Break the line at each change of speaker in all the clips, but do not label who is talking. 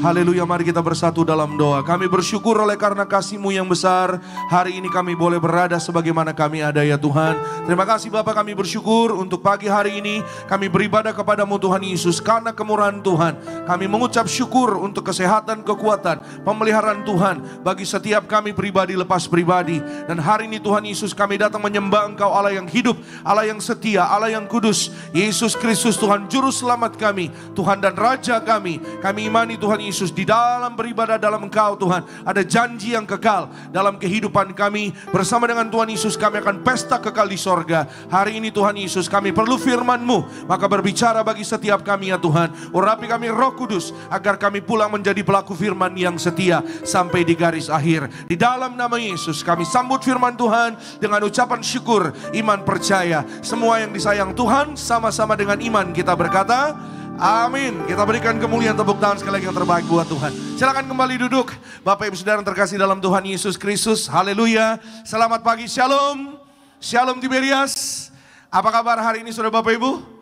Haleluya, mari kita bersatu dalam doa. Kami bersyukur oleh karena kasih-Mu yang besar. Hari ini kami boleh berada sebagaimana kami ada ya Tuhan. Terima kasih Bapa, kami bersyukur untuk pagi hari ini. Kami beribadah kepadamu Tuhan Yesus karena kemurahan Tuhan. Kami mengucap syukur untuk kesehatan, kekuatan, pemeliharaan Tuhan bagi setiap kami pribadi lepas pribadi. Dan hari ini Tuhan Yesus, kami datang menyembah Engkau Allah yang hidup, Allah yang setia, Allah yang kudus. Yesus Kristus Tuhan Juru Selamat kami, Tuhan dan Raja kami. Kami imani Tuhan Yesus, di dalam beribadah dalam Engkau Tuhan ada janji yang kekal dalam kehidupan kami. Bersama dengan Tuhan Yesus kami akan pesta kekal di sorga. Hari ini Tuhan Yesus, kami perlu firman-Mu, maka berbicara bagi setiap kami ya Tuhan. Urapi kami Roh Kudus agar kami pulang menjadi pelaku firman yang setia sampai di garis akhir. Di dalam nama Yesus kami sambut firman Tuhan dengan ucapan syukur, iman, percaya. Semua yang disayang Tuhan sama-sama dengan iman kita berkata amin. Kita berikan kemuliaan, tepuk tangan sekali lagi yang terbaik buat Tuhan. Silakan kembali duduk. Bapak Ibu Saudara yang terkasih dalam Tuhan Yesus Kristus. Haleluya. Selamat pagi, shalom. Shalom Tiberias. Apa kabar hari ini Saudara Bapak Ibu?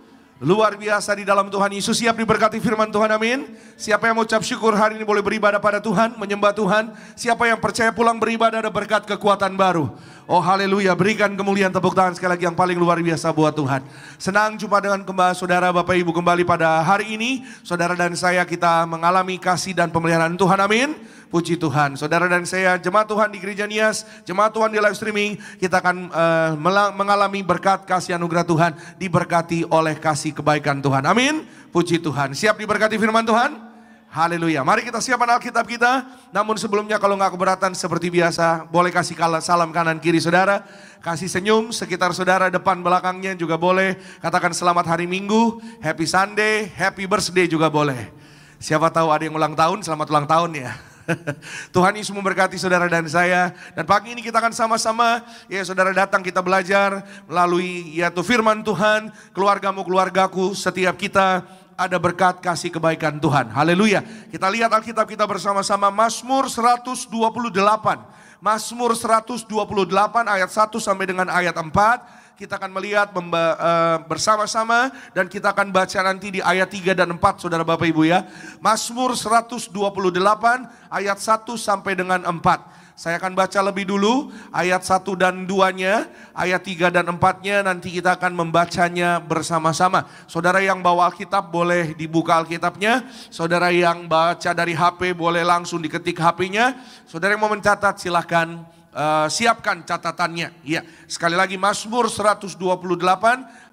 Luar biasa di dalam Tuhan Yesus. Siap diberkati firman Tuhan, amin. Siapa yang mengucap syukur hari ini boleh beribadah pada Tuhan, menyembah Tuhan. Siapa yang percaya pulang beribadah ada berkat kekuatan baru. Oh haleluya, berikan kemuliaan, tepuk tangan sekali lagi yang paling luar biasa buat Tuhan. Senang jumpa dengan kembali saudara Bapak Ibu kembali pada hari ini. Saudara dan saya kita mengalami kasih dan pemeliharaan Tuhan, amin. Puji Tuhan. Saudara dan saya jemaat Tuhan di Gereja Nias, jemaat Tuhan di live streaming, kita akan mengalami berkat kasih anugerah Tuhan, diberkati oleh kasih kebaikan Tuhan, amin. Puji Tuhan. Siap diberkati firman Tuhan? Haleluya. Mari kita siapkan Alkitab kita. Namun sebelumnya kalau nggak keberatan seperti biasa, boleh kasih salam kanan kiri saudara. Kasih senyum sekitar saudara, depan belakangnya juga boleh. Katakan selamat hari Minggu, happy Sunday, happy birthday juga boleh. Siapa tahu ada yang ulang tahun, selamat ulang tahun ya. Tuhan Yesus memberkati saudara dan saya. Dan pagi ini kita akan sama-sama ya saudara datang kita belajar melalui yaitu firman Tuhan. Keluargamu, keluargaku, setiap kita ada berkat kasih kebaikan Tuhan. Haleluya. Kita lihat Alkitab kita bersama-sama Mazmur 128. Mazmur 128 ayat 1 sampai dengan ayat 4. Kita akan melihat bersama-sama dan kita akan baca nanti di ayat 3 dan 4 saudara Bapak Ibu ya. Mazmur 128 ayat 1 sampai dengan 4. Saya akan baca lebih dulu ayat 1 dan 2-nya, ayat 3 dan 4-nya nanti kita akan membacanya bersama-sama. Saudara yang bawa Alkitab boleh dibuka Alkitabnya, saudara yang baca dari HP boleh langsung diketik HP-nya. Saudara yang mau mencatat silahkan siapkan catatannya. Ya, sekali lagi Mazmur 128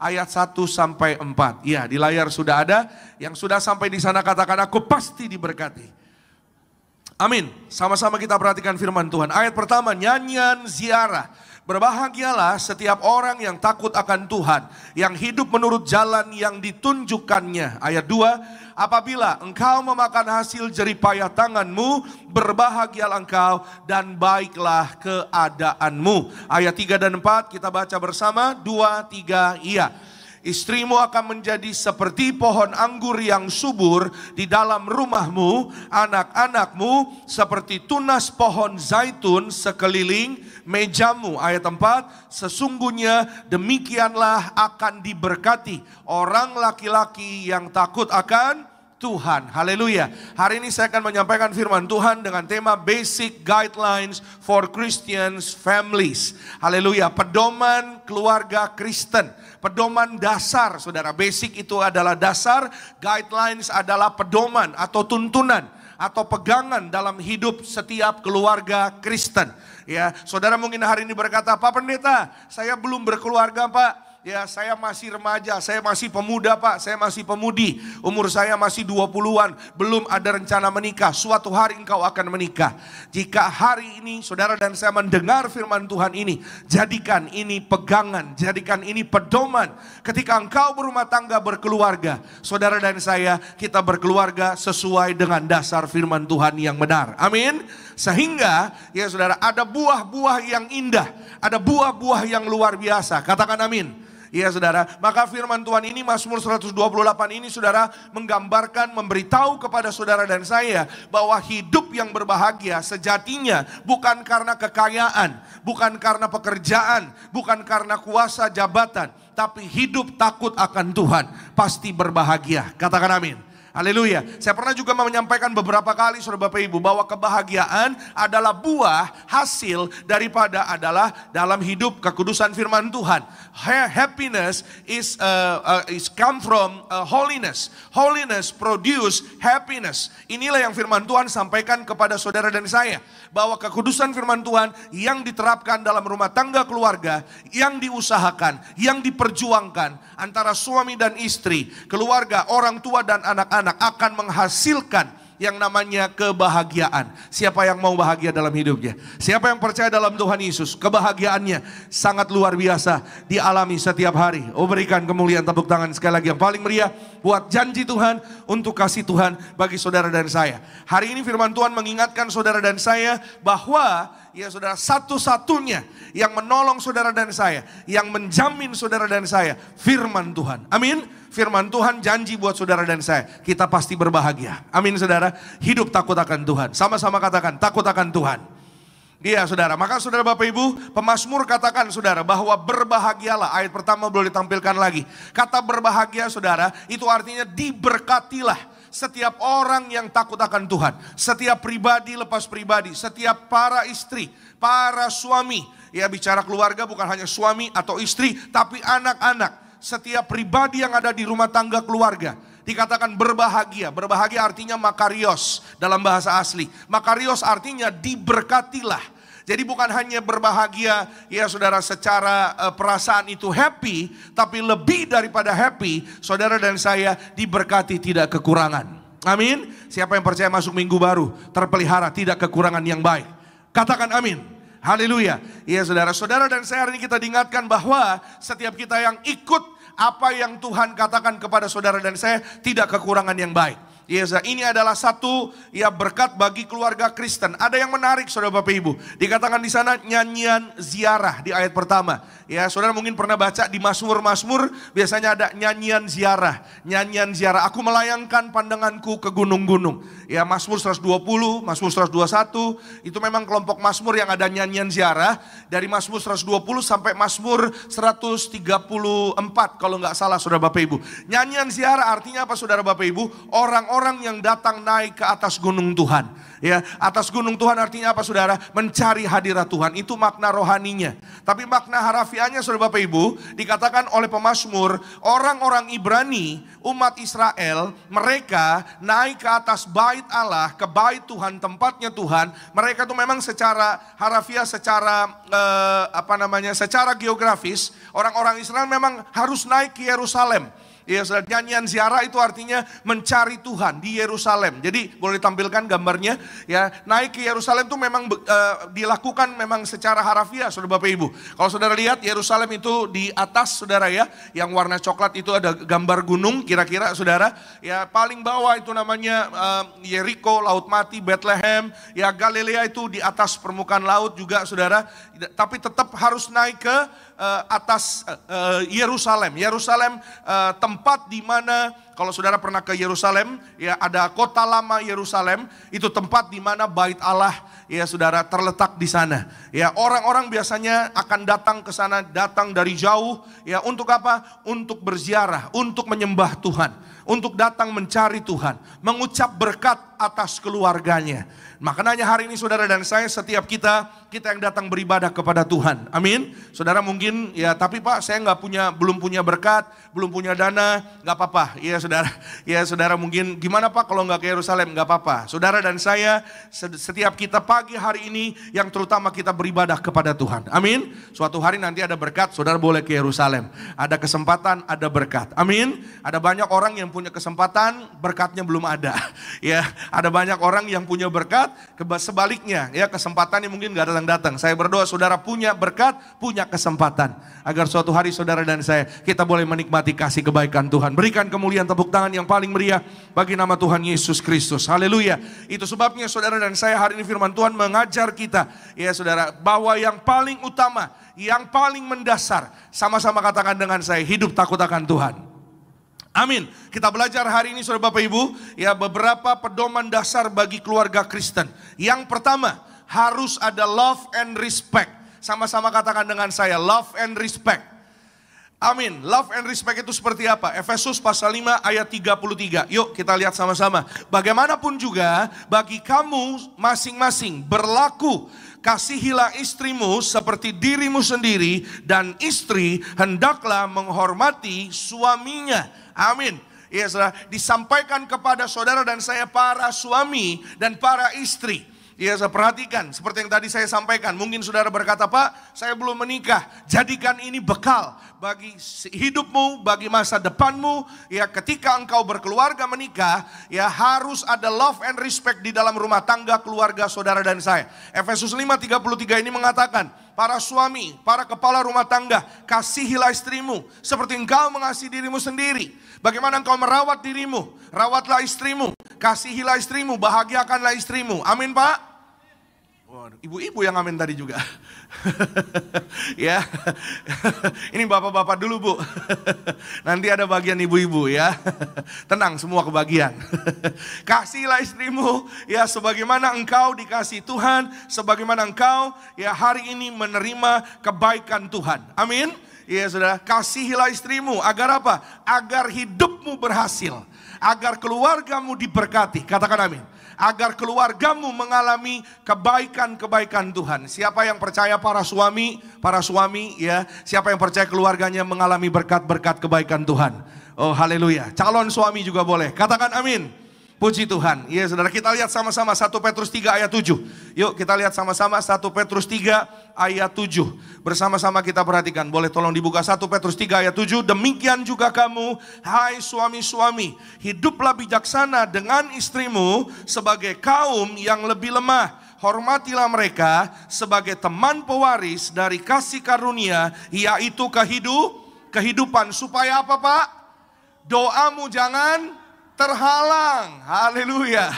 ayat 1 sampai 4. Ya, di layar sudah ada. Yang sudah sampai di sana katakan aku pasti diberkati. Amin. Sama-sama kita perhatikan firman Tuhan. Ayat pertama, nyanyian ziarah. Berbahagialah setiap orang yang takut akan Tuhan, yang hidup menurut jalan yang ditunjukkannya. Ayat 2, apabila engkau memakan hasil jeripayah tanganmu, berbahagialah engkau dan baiklah keadaanmu. Ayat 3 dan 4 kita baca bersama, 2, 3, iya. Istrimu akan menjadi seperti pohon anggur yang subur di dalam rumahmu, anak-anakmu seperti tunas pohon zaitun sekeliling mejamu. Ayat 4, sesungguhnya demikianlah akan diberkati orang laki-laki yang takut akan Tuhan. Haleluya. Hari ini saya akan menyampaikan firman Tuhan dengan tema Basic Guidelines for Christians Families. Haleluya. Pedoman keluarga Kristen. Pedoman dasar, saudara. Basic itu adalah dasar, guidelines adalah pedoman atau tuntunan atau pegangan dalam hidup setiap keluarga Kristen. Ya, saudara mungkin hari ini berkata, Pak Pendeta, saya belum berkeluarga, Pak. Ya, saya masih remaja, saya masih pemuda Pak, saya masih pemudi. Umur saya masih 20-an, belum ada rencana menikah. Suatu hari engkau akan menikah. Jika hari ini saudara dan saya mendengar firman Tuhan ini, jadikan ini pegangan, jadikan ini pedoman. Ketika engkau berumah tangga berkeluarga, saudara dan saya, kita berkeluarga sesuai dengan dasar firman Tuhan yang benar. Amin. Sehingga ya saudara, ada buah-buah yang indah, ada buah-buah yang luar biasa. Katakan amin. Iya saudara, maka firman Tuhan ini Mazmur 128 ini saudara menggambarkan, memberitahu kepada saudara dan saya bahwa hidup yang berbahagia sejatinya bukan karena kekayaan, bukan karena pekerjaan, bukan karena kuasa jabatan, tapi hidup takut akan Tuhan pasti berbahagia. Katakan amin. Haleluya. Saya pernah juga menyampaikan beberapa kali saudara Bapak Ibu bahwa kebahagiaan adalah buah hasil daripada adalah dalam hidup kekudusan firman Tuhan. Happiness is come from holiness. Holiness produce happiness. Inilah yang firman Tuhan sampaikan kepada saudara dan saya, bahwa kekudusan firman Tuhan yang diterapkan dalam rumah tangga keluarga, yang diusahakan, yang diperjuangkan antara suami dan istri, keluarga, orang tua dan anak-anak akan menghasilkan yang namanya kebahagiaan. Siapa yang mau bahagia dalam hidupnya? Siapa yang percaya dalam Tuhan Yesus? Kebahagiaannya sangat luar biasa dialami setiap hari. Oh, berikan kemuliaan tepuk tangan sekali lagi yang paling meriah buat janji Tuhan, untuk kasih Tuhan bagi saudara dan saya. Hari ini firman Tuhan mengingatkan saudara dan saya bahwa ya saudara, satu-satunya yang menolong saudara dan saya, yang menjamin saudara dan saya, firman Tuhan. Amin. Firman Tuhan janji buat saudara dan saya, kita pasti berbahagia. Amin saudara. Hidup takut akan Tuhan. Sama-sama katakan, takut akan Tuhan. Iya saudara, maka saudara Bapak Ibu, pemazmur katakan saudara bahwa berbahagialah. Ayat pertama boleh ditampilkan lagi. Kata berbahagia saudara, itu artinya diberkatilah setiap orang yang takut akan Tuhan. Setiap pribadi lepas pribadi, setiap para istri, para suami. Ya, bicara keluarga bukan hanya suami atau istri, tapi anak-anak. Setiap pribadi yang ada di rumah tangga keluarga dikatakan berbahagia. Berbahagia artinya makarios dalam bahasa asli. Makarios artinya diberkatilah. Jadi bukan hanya berbahagia ya saudara secara perasaan itu happy, tapi lebih daripada happy, saudara dan saya diberkati tidak kekurangan. Amin. Siapa yang percaya masuk minggu baru terpelihara tidak kekurangan yang baik? Katakan amin. Haleluya. Ya saudara-saudara dan saya hari ini kita diingatkan bahwa setiap kita yang ikut apa yang Tuhan katakan kepada saudara dan saya tidak kekurangan yang baik. Ya, ini adalah satu ya berkat bagi keluarga Kristen. Ada yang menarik saudara Bapak Ibu. Dikatakan di sana nyanyian ziarah di ayat pertama. Ya, saudara mungkin pernah baca di Mazmur-Mazmur biasanya ada nyanyian ziarah. Nyanyian ziarah. Aku melayangkan pandanganku ke gunung-gunung. Ya, Mazmur 120, Mazmur 121 itu memang kelompok Mazmur yang ada nyanyian ziarah. Dari Mazmur 120 sampai Mazmur 134 kalau nggak salah saudara Bapak Ibu. Nyanyian ziarah artinya apa saudara Bapak Ibu? Orang yang datang naik ke atas gunung Tuhan. Ya, atas gunung Tuhan artinya apa saudara? Mencari hadirat Tuhan. Itu makna rohaninya. Tapi makna harafiahnya saudara Bapak Ibu, dikatakan oleh pemazmur, orang-orang Ibrani, umat Israel, mereka naik ke atas bait Allah, ke bait Tuhan, tempatnya Tuhan. Mereka itu memang secara harafiah, secara secara geografis, orang-orang Israel memang harus naik ke Yerusalem. Ya, nyanyian ziarah itu artinya mencari Tuhan di Yerusalem. Jadi boleh ditampilkan gambarnya. Ya, naik ke Yerusalem itu memang dilakukan memang secara harafiah, saudara Bapak Ibu. Kalau saudara lihat Yerusalem itu di atas, saudara ya, yang warna coklat itu ada gambar gunung, kira-kira saudara. Ya, paling bawah itu namanya Yeriko, Laut Mati, Bethlehem. Ya, Galilea itu di atas permukaan laut juga, saudara. Tapi tetap harus naik ke atas Yerusalem. Yerusalem tempat di mana kalau saudara pernah ke Yerusalem, ya ada kota lama Yerusalem, itu tempat di mana bait Allah ya saudara terletak di sana. Ya, orang-orang biasanya akan datang ke sana, datang dari jauh ya untuk apa? Untuk berziarah, untuk menyembah Tuhan, untuk datang mencari Tuhan, mengucap berkat atas keluarganya. Makanya hari ini saudara dan saya, setiap kita yang datang beribadah kepada Tuhan. Amin. Saudara mungkin ya, tapi Pak saya belum punya berkat, belum punya dana, nggak apa-apa. Ya saudara, saudara mungkin gimana Pak kalau nggak ke Yerusalem, nggak apa-apa. Saudara dan saya, setiap kita pagi hari ini yang terutama kita beribadah kepada Tuhan. Amin. Suatu hari nanti ada berkat, saudara boleh ke Yerusalem. Ada kesempatan, ada berkat. Amin. Ada banyak orang yang punya kesempatan, berkatnya belum ada. Ya, ada banyak orang yang punya berkat, sebaliknya ya kesempatannya mungkin gak datang-datang. Saya berdoa saudara punya berkat, punya kesempatan, agar suatu hari saudara dan saya kita boleh menikmati kasih kebaikan Tuhan. Berikan kemuliaan tepuk tangan yang paling meriah bagi nama Tuhan Yesus Kristus. Haleluya. Itu sebabnya saudara dan saya hari ini firman Tuhan mengajar kita ya saudara, bahwa yang paling utama, yang paling mendasar, sama-sama katakan dengan saya, hidup takut akan Tuhan. Amin. Kita belajar hari ini saudara Bapak Ibu ya beberapa pedoman dasar bagi keluarga Kristen. Yang pertama, harus ada love and respect. Sama-sama katakan dengan saya, love and respect. Amin. Love and respect itu seperti apa? Efesus pasal 5 ayat 33. Yuk kita lihat sama-sama. Bagaimanapun juga bagi kamu masing-masing berlaku, kasihilah istrimu seperti dirimu sendiri, dan istri hendaklah menghormati suaminya. Amin. Ya, saudara, disampaikan kepada saudara dan saya para suami dan para istri. Ya, saya perhatikan seperti yang tadi saya sampaikan. Mungkin saudara berkata, Pak, saya belum menikah. Jadikan ini bekal bagi hidupmu, bagi masa depanmu. Ya, ketika engkau berkeluarga menikah, ya harus ada love and respect di dalam rumah tangga keluarga saudara dan saya. Efesus 5:33 ini mengatakan, para suami, para kepala rumah tangga, kasihilah istrimu seperti engkau mengasihi dirimu sendiri. Bagaimana engkau merawat dirimu, rawatlah istrimu. Kasihilah istrimu, bahagiakanlah istrimu. Amin, Pak. Ibu-ibu yang amin tadi juga. Ya. Ini bapak-bapak dulu, Bu. Nanti ada bagian ibu-ibu ya. Tenang, semua kebagian. Kasihilah istrimu ya sebagaimana engkau dikasihi Tuhan, sebagaimana engkau ya hari ini menerima kebaikan Tuhan. Amin. Ya, saudara, kasihilah istrimu agar apa? Agar hidupmu berhasil, agar keluargamu diberkati. Katakan amin. Agar keluargamu mengalami kebaikan-kebaikan Tuhan. Siapa yang percaya para suami ya, siapa yang percaya keluarganya mengalami berkat-berkat kebaikan Tuhan. Oh, haleluya. Calon suami juga boleh. Katakan amin. Puji Tuhan. Ya, saudara, kita lihat sama-sama 1 Petrus 3 ayat 7. Yuk kita lihat sama-sama 1 Petrus 3 ayat 7. Bersama-sama kita perhatikan. Boleh tolong dibuka 1 Petrus 3 ayat 7. Demikian juga kamu, hai suami-suami, hiduplah bijaksana dengan istrimu sebagai kaum yang lebih lemah. Hormatilah mereka sebagai teman pewaris dari kasih karunia, yaitu kehidupan. Supaya apa, Pak? Doamu jangan terhalang. Haleluya.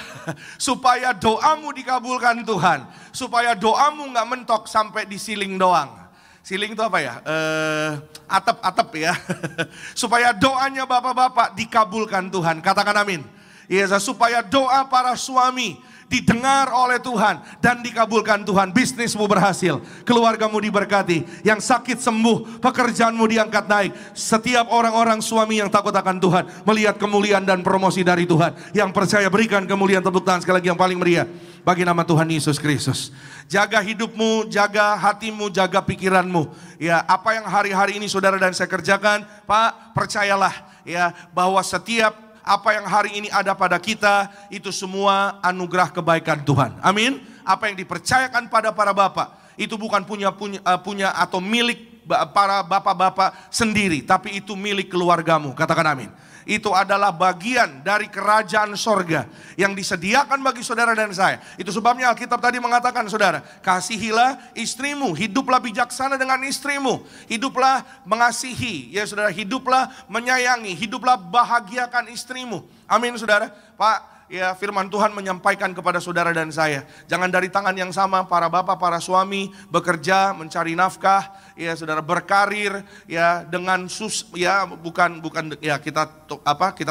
Supaya doamu dikabulkan Tuhan. Supaya doamu gak mentok sampai di siling doang. Siling itu apa ya? Atap ya. Supaya doanya bapak-bapak dikabulkan Tuhan. Katakan amin. Ya, supaya doa para suami didengar oleh Tuhan dan dikabulkan Tuhan. Bisnismu berhasil, keluargamu diberkati, yang sakit sembuh, pekerjaanmu diangkat naik. Setiap orang-orang suami yang takut akan Tuhan melihat kemuliaan dan promosi dari Tuhan. Yang percaya berikan kemuliaan, tepuk tangan sekali lagi yang paling meriah bagi nama Tuhan Yesus Kristus. Jaga hidupmu, jaga hatimu, jaga pikiranmu. Ya, apa yang hari-hari ini saudara dan saya kerjakan, Pak, percayalah ya bahwa setiap apa yang hari ini ada pada kita, itu semua anugerah kebaikan Tuhan. Amin. Apa yang dipercayakan pada para bapak, itu bukan punya atau milik para bapak-bapak sendiri, tapi itu milik keluargamu. Katakan amin. Itu adalah bagian dari kerajaan sorga yang disediakan bagi saudara dan saya. Itu sebabnya Alkitab tadi mengatakan, saudara, kasihilah istrimu, hiduplah bijaksana dengan istrimu, hiduplah mengasihi, ya saudara, hiduplah menyayangi, hiduplah bahagiakan istrimu. Amin, saudara. Pak, ya firman Tuhan menyampaikan kepada saudara dan saya, jangan dari tangan yang sama para bapak, para suami bekerja, mencari nafkah, ya saudara, berkarir ya dengan bukan ya kita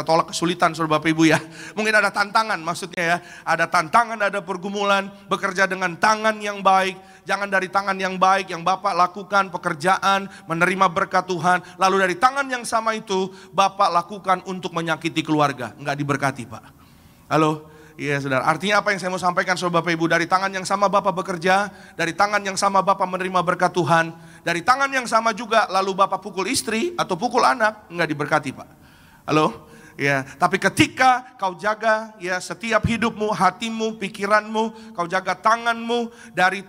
tolak kesulitan saudara Bapak Ibu ya. Mungkin ada tantangan, maksudnya ya, ada tantangan, ada pergumulan, bekerja dengan tangan yang baik. Jangan dari tangan yang baik yang Bapak lakukan pekerjaan, menerima berkat Tuhan, lalu dari tangan yang sama itu Bapak lakukan untuk menyakiti keluarga, enggak diberkati, Pak. Halo, iya saudara. Artinya apa yang saya mau sampaikan saudara Bapak Ibu, dari tangan yang sama Bapak bekerja, dari tangan yang sama Bapak menerima berkat Tuhan, dari tangan yang sama juga lalu Bapak pukul istri atau pukul anak, enggak diberkati, Pak. Halo, ya. Tapi ketika kau jaga ya setiap hidupmu, hatimu, pikiranmu, kau jaga tanganmu, dari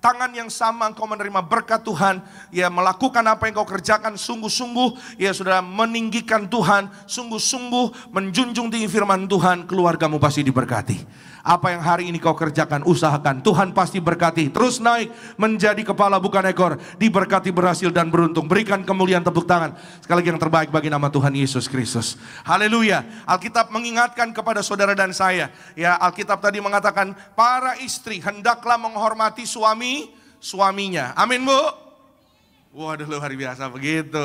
tangan yang sama engkau menerima berkat Tuhan, ya melakukan apa yang kau kerjakan sungguh-sungguh, ya sudah meninggikan Tuhan, sungguh-sungguh menjunjung tinggi firman Tuhan, keluargamu pasti diberkati. Apa yang hari ini kau kerjakan, usahakan, Tuhan pasti berkati. Terus naik menjadi kepala bukan ekor, diberkati, berhasil dan beruntung. Berikan kemuliaan, tepuk tangan sekali lagi yang terbaik bagi nama Tuhan Yesus Kristus. Haleluya. Alkitab mengingatkan kepada saudara dan saya, ya Alkitab tadi mengatakan para istri hendaklah menghormati suaminya. Amin, Bu. Waduh, luar biasa begitu.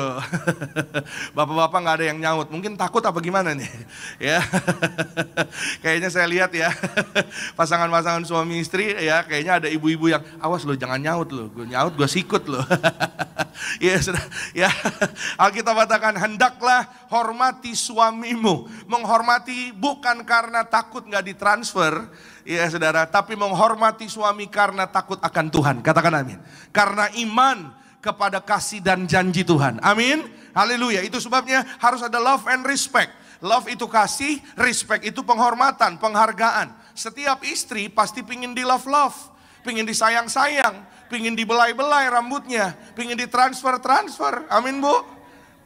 Bapak-bapak nggak ada yang nyaut, mungkin takut apa gimana nih? Ya, kayaknya saya lihat ya, pasangan-pasangan suami istri ya, kayaknya ada ibu-ibu yang awas lo, jangan nyaut lo, gue nyaut gue sikut lo. Ya sudah, ya Alkitab katakan hendaklah hormati suamimu, menghormati bukan karena takut nggak ditransfer, ya saudara, tapi menghormati suami karena takut akan Tuhan. Katakan amin. Karena iman kepada kasih dan janji Tuhan. Amin. Haleluya. Itu sebabnya harus ada love and respect. Love itu kasih, respect itu penghormatan, penghargaan. Setiap istri pasti pingin di love, pingin disayang-sayang, pingin dibelai-belai rambutnya, pingin ditransfer. Amin, Bu.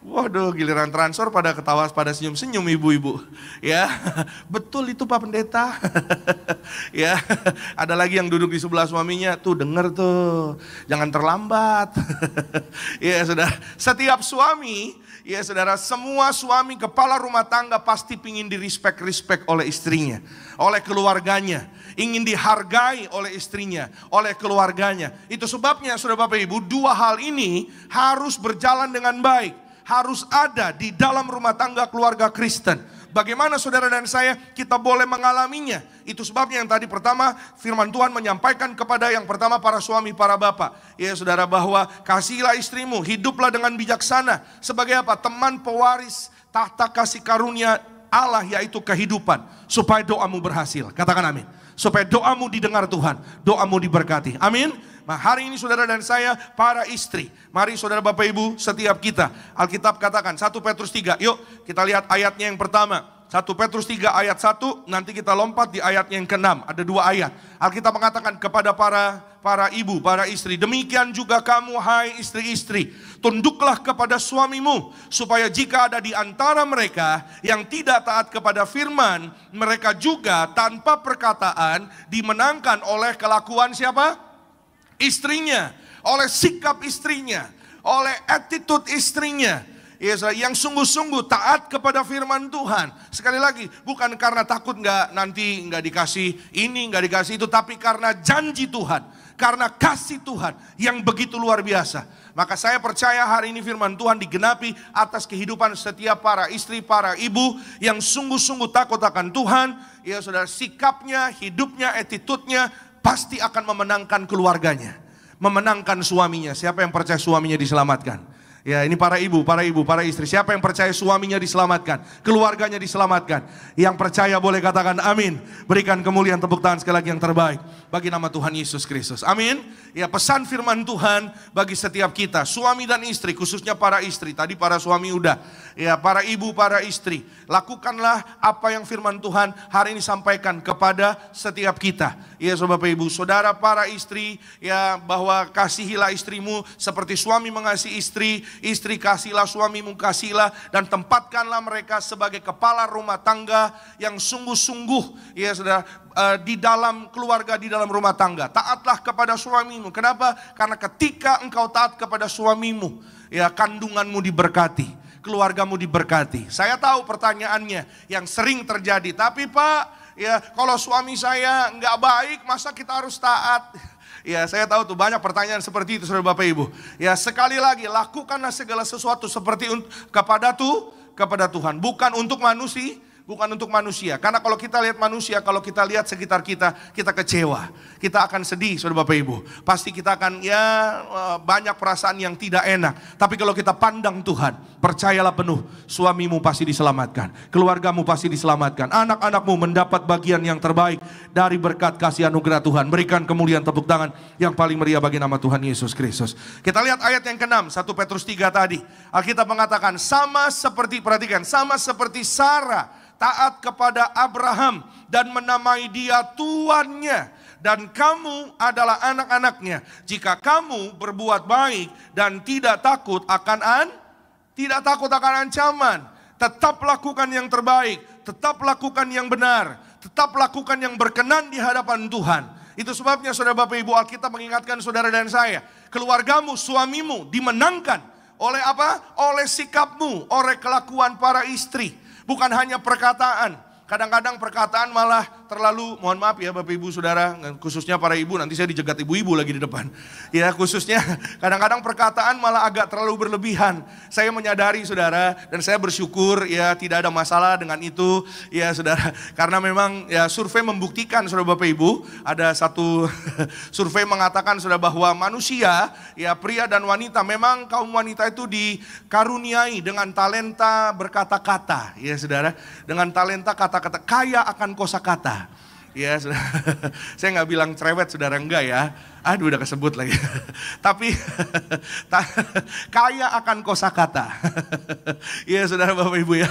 Waduh, giliran transfer pada ketawa, pada senyum-senyum ibu-ibu. Ya, betul itu Pak Pendeta. Ya, ada lagi yang duduk di sebelah suaminya, tuh denger tuh, jangan terlambat. Ya, sudah. Setiap suami, ya saudara, semua suami kepala rumah tangga pasti pingin di respect oleh istrinya, oleh keluarganya. Ingin dihargai oleh istrinya, oleh keluarganya. Itu sebabnya saudara Bapak Ibu, dua hal ini harus berjalan dengan baik. Harus ada di dalam rumah tangga keluarga Kristen. Bagaimana saudara dan saya kita boleh mengalaminya? Itu sebabnya yang tadi pertama firman Tuhan menyampaikan kepada yang pertama para suami, para bapak. Ya saudara, bahwa kasihilah istrimu, hiduplah dengan bijaksana. Sebagai apa? Teman pewaris tahta kasih karunia Allah, yaitu kehidupan. Supaya doamu berhasil. Katakan amin. Supaya doamu didengar Tuhan, doamu diberkati. Amin. Nah, hari ini saudara dan saya para istri, mari saudara Bapak Ibu setiap kita, Alkitab katakan 1 Petrus 3, yuk kita lihat ayatnya yang pertama. 1 Petrus 3 ayat 1, nanti kita lompat di ayatnya yang ke-6, ada 2 ayat. Alkitab mengatakan kepada para ibu, para istri, demikian juga kamu hai istri-istri, tunduklah kepada suamimu, supaya jika ada di antara mereka yang tidak taat kepada firman, mereka juga tanpa perkataan dimenangkan oleh kelakuan siapa? Istrinya, oleh sikap istrinya, oleh attitude istrinya. Yang sungguh-sungguh taat kepada firman Tuhan. Sekali lagi, bukan karena takut nanti nggak dikasih ini, nggak dikasih itu, tapi karena janji Tuhan, karena kasih Tuhan yang begitu luar biasa. Maka saya percaya hari ini firman Tuhan digenapi atas kehidupan setiap para istri, para ibu yang sungguh-sungguh takut akan Tuhan. Ya saudara, sikapnya, hidupnya, attitude-nya pasti akan memenangkan keluarganya, memenangkan suaminya. Siapa yang percaya suaminya diselamatkan? Ya, ini para ibu, para istri. Siapa yang percaya suaminya diselamatkan, keluarganya diselamatkan? Yang percaya boleh katakan amin. Berikan kemuliaan, tepuk tangan sekali lagi yang terbaik bagi nama Tuhan Yesus Kristus. Amin. Ya, pesan firman Tuhan bagi setiap kita, suami dan istri, khususnya para istri. Tadi para suami udah. Ya, para ibu, para istri, lakukanlah apa yang firman Tuhan hari ini sampaikan kepada setiap kita. Ya, saudara Bapak Ibu, saudara para istri, ya, bahwa kasihilah istrimu seperti suami mengasihi istri. Istri kasihlah suamimu, kasihlah, dan tempatkanlah mereka sebagai kepala rumah tangga yang sungguh-sungguh, ya saudara, di dalam keluarga, di dalam rumah tangga. Taatlah kepada suamimu. Kenapa? Karena ketika engkau taat kepada suamimu, ya kandunganmu diberkati, keluargamu diberkati. Saya tahu pertanyaannya yang sering terjadi, tapi Pak, ya kalau suami saya nggak baik, masa kita harus taat? Ya, saya tahu tuh banyak pertanyaan seperti itu saudara Bapak Ibu. Ya, sekali lagi lakukanlah segala sesuatu seperti kepada Tuhan, bukan untuk manusia. Karena kalau kita lihat manusia, kalau kita lihat sekitar kita, kita kecewa. Kita akan sedih saudara Bapak Ibu. Pasti kita akan banyak perasaan yang tidak enak. Tapi kalau kita pandang Tuhan, percayalah penuh, suamimu pasti diselamatkan, keluargamu pasti diselamatkan, anak-anakmu mendapat bagian yang terbaik dari berkat kasih anugerah Tuhan. Berikan kemuliaan, tepuk tangan yang paling meriah bagi nama Tuhan Yesus Kristus. Kita lihat ayat yang ke-6, 1 Petrus 3 tadi. Alkitab mengatakan sama seperti Sarah taat kepada Abraham dan menamai dia tuannya, dan kamu adalah anak-anaknya jika kamu berbuat baik dan tidak takut akan ancaman. Tetap lakukan yang terbaik, tetap lakukan yang benar, tetap lakukan yang berkenan di hadapan Tuhan. Itu sebabnya saudara Bapak Ibu, Alkitab mengingatkan saudara dan saya, keluargamu, suamimu dimenangkan oleh apa? Oleh sikapmu, oleh kelakuan para istri. Bukan hanya perkataan. Kadang-kadang perkataan malah terlalu, mohon maaf ya Bapak Ibu Saudara, khususnya para ibu, nanti saya dijegat ibu-ibu lagi di depan. Ya khususnya kadang-kadang perkataan malah agak terlalu berlebihan. Saya menyadari Saudara, dan saya bersyukur ya tidak ada masalah dengan itu ya Saudara. Karena memang ya survei membuktikan Saudara Bapak Ibu, ada satu survei mengatakan Saudara bahwa manusia ya pria dan wanita, memang kaum wanita itu dikaruniai dengan talenta berkata-kata ya Saudara, dengan talenta kata-kata, kaya akan kosakata. Ya, saya nggak bilang cerewet Saudara, enggak ya. Aduh udah kesebut lagi. Tapi kaya akan kosakata. Ya Saudara Bapak Ibu ya.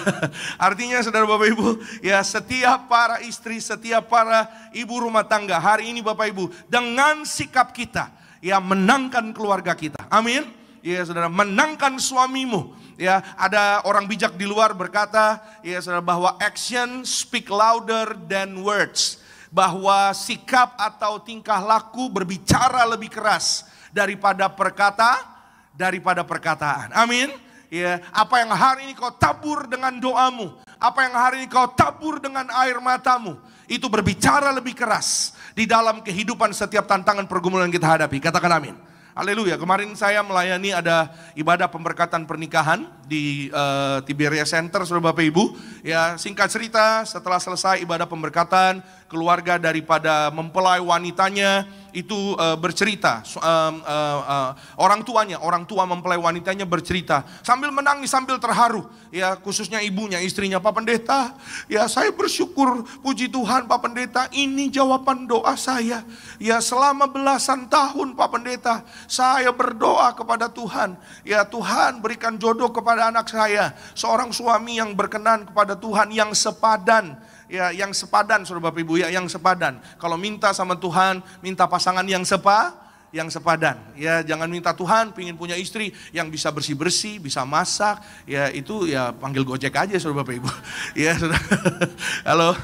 Artinya Saudara Bapak Ibu, ya setiap para istri, setiap para ibu rumah tangga hari ini Bapak Ibu, dengan sikap kita ya menangkan keluarga kita. Amin. Ya Saudara, menangkan suamimu. Ya, ada orang bijak di luar berkata, ya Saudara, bahwa action speak louder than words. Bahwa sikap atau tingkah laku berbicara lebih keras daripada perkataan. Amin. Ya, apa yang hari ini kau tabur dengan doamu, apa yang hari ini kau tabur dengan air matamu, itu berbicara lebih keras di dalam kehidupan setiap tantangan pergumulan yang kita hadapi. Katakan amin. Haleluya. Kemarin saya melayani ada ibadah pemberkatan pernikahan di Tiberia Center, Saudara Bapak Ibu. Ya, singkat cerita, setelah selesai ibadah pemberkatan, keluarga daripada mempelai wanitanya itu bercerita, orang tua mempelai wanitanya bercerita sambil menangis, sambil terharu. Ya, khususnya ibunya, istrinya, Pak Pendeta, ya saya bersyukur, puji Tuhan Pak Pendeta, ini jawaban doa saya. Ya, selama belasan tahun Pak Pendeta, saya berdoa kepada Tuhan. Ya, Tuhan berikan jodoh kepada anak saya, seorang suami yang berkenan kepada Tuhan, yang sepadan. Ya, yang sepadan Saudara Bapak Ibu ya, yang sepadan. Kalau minta sama Tuhan, minta pasangan yang sepadan. Ya, jangan minta Tuhan pingin punya istri yang bisa bersih-bersih, bisa masak. Ya, itu ya panggil Gojek aja Saudara Bapak Ibu. Ya, Saudara. Halo.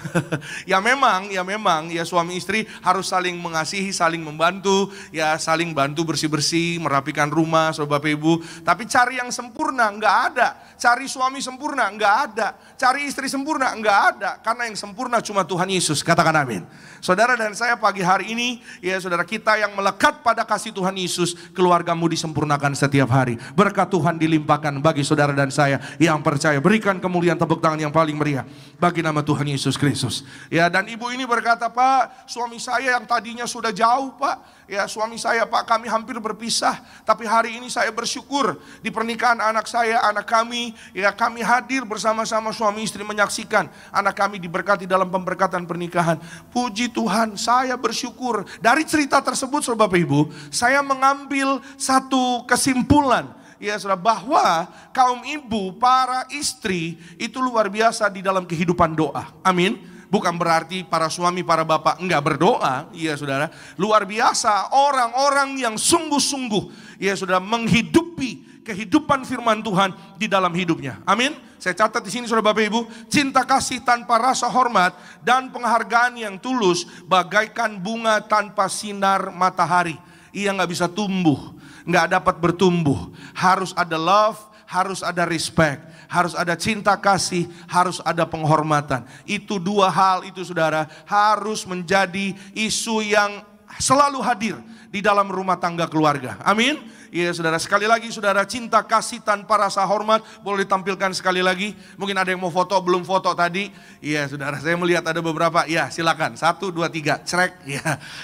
Ya memang ya suami istri harus saling mengasihi, saling membantu, ya saling bantu bersih-bersih, merapikan rumah Saudara Bapak Ibu. Tapi cari yang sempurna enggak ada. Cari suami sempurna enggak ada. Cari istri sempurna enggak ada. Karena yang sempurna cuma Tuhan Yesus. Katakan amin. Saudara dan saya pagi hari ini, ya saudara, kita yang melekat pada kasih Tuhan Yesus, keluargamu disempurnakan setiap hari. Berkat Tuhan dilimpahkan bagi saudara dan saya yang percaya. Berikan kemuliaan, tepuk tangan yang paling meriah bagi nama Tuhan Yesus Kristus. Ya, dan ibu ini berkata, Pak, suami saya yang tadinya sudah jauh Pak. Ya, suami saya Pak, kami hampir berpisah. Tapi hari ini saya bersyukur di pernikahan anak saya, anak kami, ya kami hadir bersama-sama suami istri menyaksikan anak kami diberkati dalam pemberkatan pernikahan. Puji Tuhan, saya bersyukur. Dari cerita tersebut Saudara Bapak Ibu, saya mengambil satu kesimpulan, ya saudara, bahwa kaum ibu, para istri itu luar biasa di dalam kehidupan doa. Amin. Bukan berarti para suami, para bapak enggak berdoa, ya saudara. Luar biasa orang-orang yang sungguh-sungguh, ya saudara, menghidupi kehidupan firman Tuhan di dalam hidupnya. Amin. Saya catat di sini saudara Bapak Ibu, cinta kasih tanpa rasa hormat dan penghargaan yang tulus bagaikan bunga tanpa sinar matahari. Ia nggak bisa tumbuh, nggak dapat bertumbuh. Harus ada love, harus ada respect, harus ada cinta kasih, harus ada penghormatan. Itu dua hal itu saudara harus menjadi isu yang selalu hadir di dalam rumah tangga keluarga. Amin. Ya saudara, sekali lagi saudara, cinta kasih tanpa rasa hormat. Boleh ditampilkan sekali lagi. Mungkin ada yang mau foto, belum foto tadi. Ya saudara, saya melihat ada beberapa. Ya silakan, 1, 2, 3, cerek.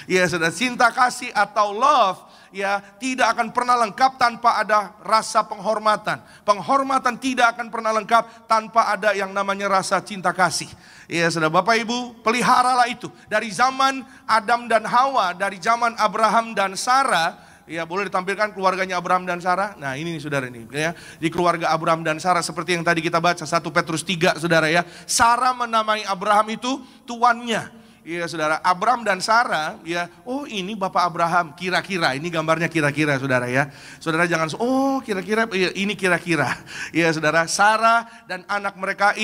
Ya saudara, cinta kasih atau love ya tidak akan pernah lengkap tanpa ada rasa penghormatan. Penghormatan tidak akan pernah lengkap tanpa ada yang namanya rasa cinta kasih. Ya saudara, Bapak Ibu, peliharalah itu. Dari zaman Adam dan Hawa, dari zaman Abraham dan Sarah. Ya, boleh ditampilkan keluarganya Abraham dan Sarah. Nah ini nih saudara ini ya, di keluarga Abraham dan Sarah seperti yang tadi kita baca 1 Petrus 3 saudara ya. Sarah menamai Abraham itu tuannya. Ya saudara, Abraham dan Sarah ya, oh ini Bapak Abraham, kira-kira, ini gambarnya kira-kira saudara ya. Saudara jangan, oh kira-kira, ini kira-kira. Ya saudara, Sarah dan anak mereka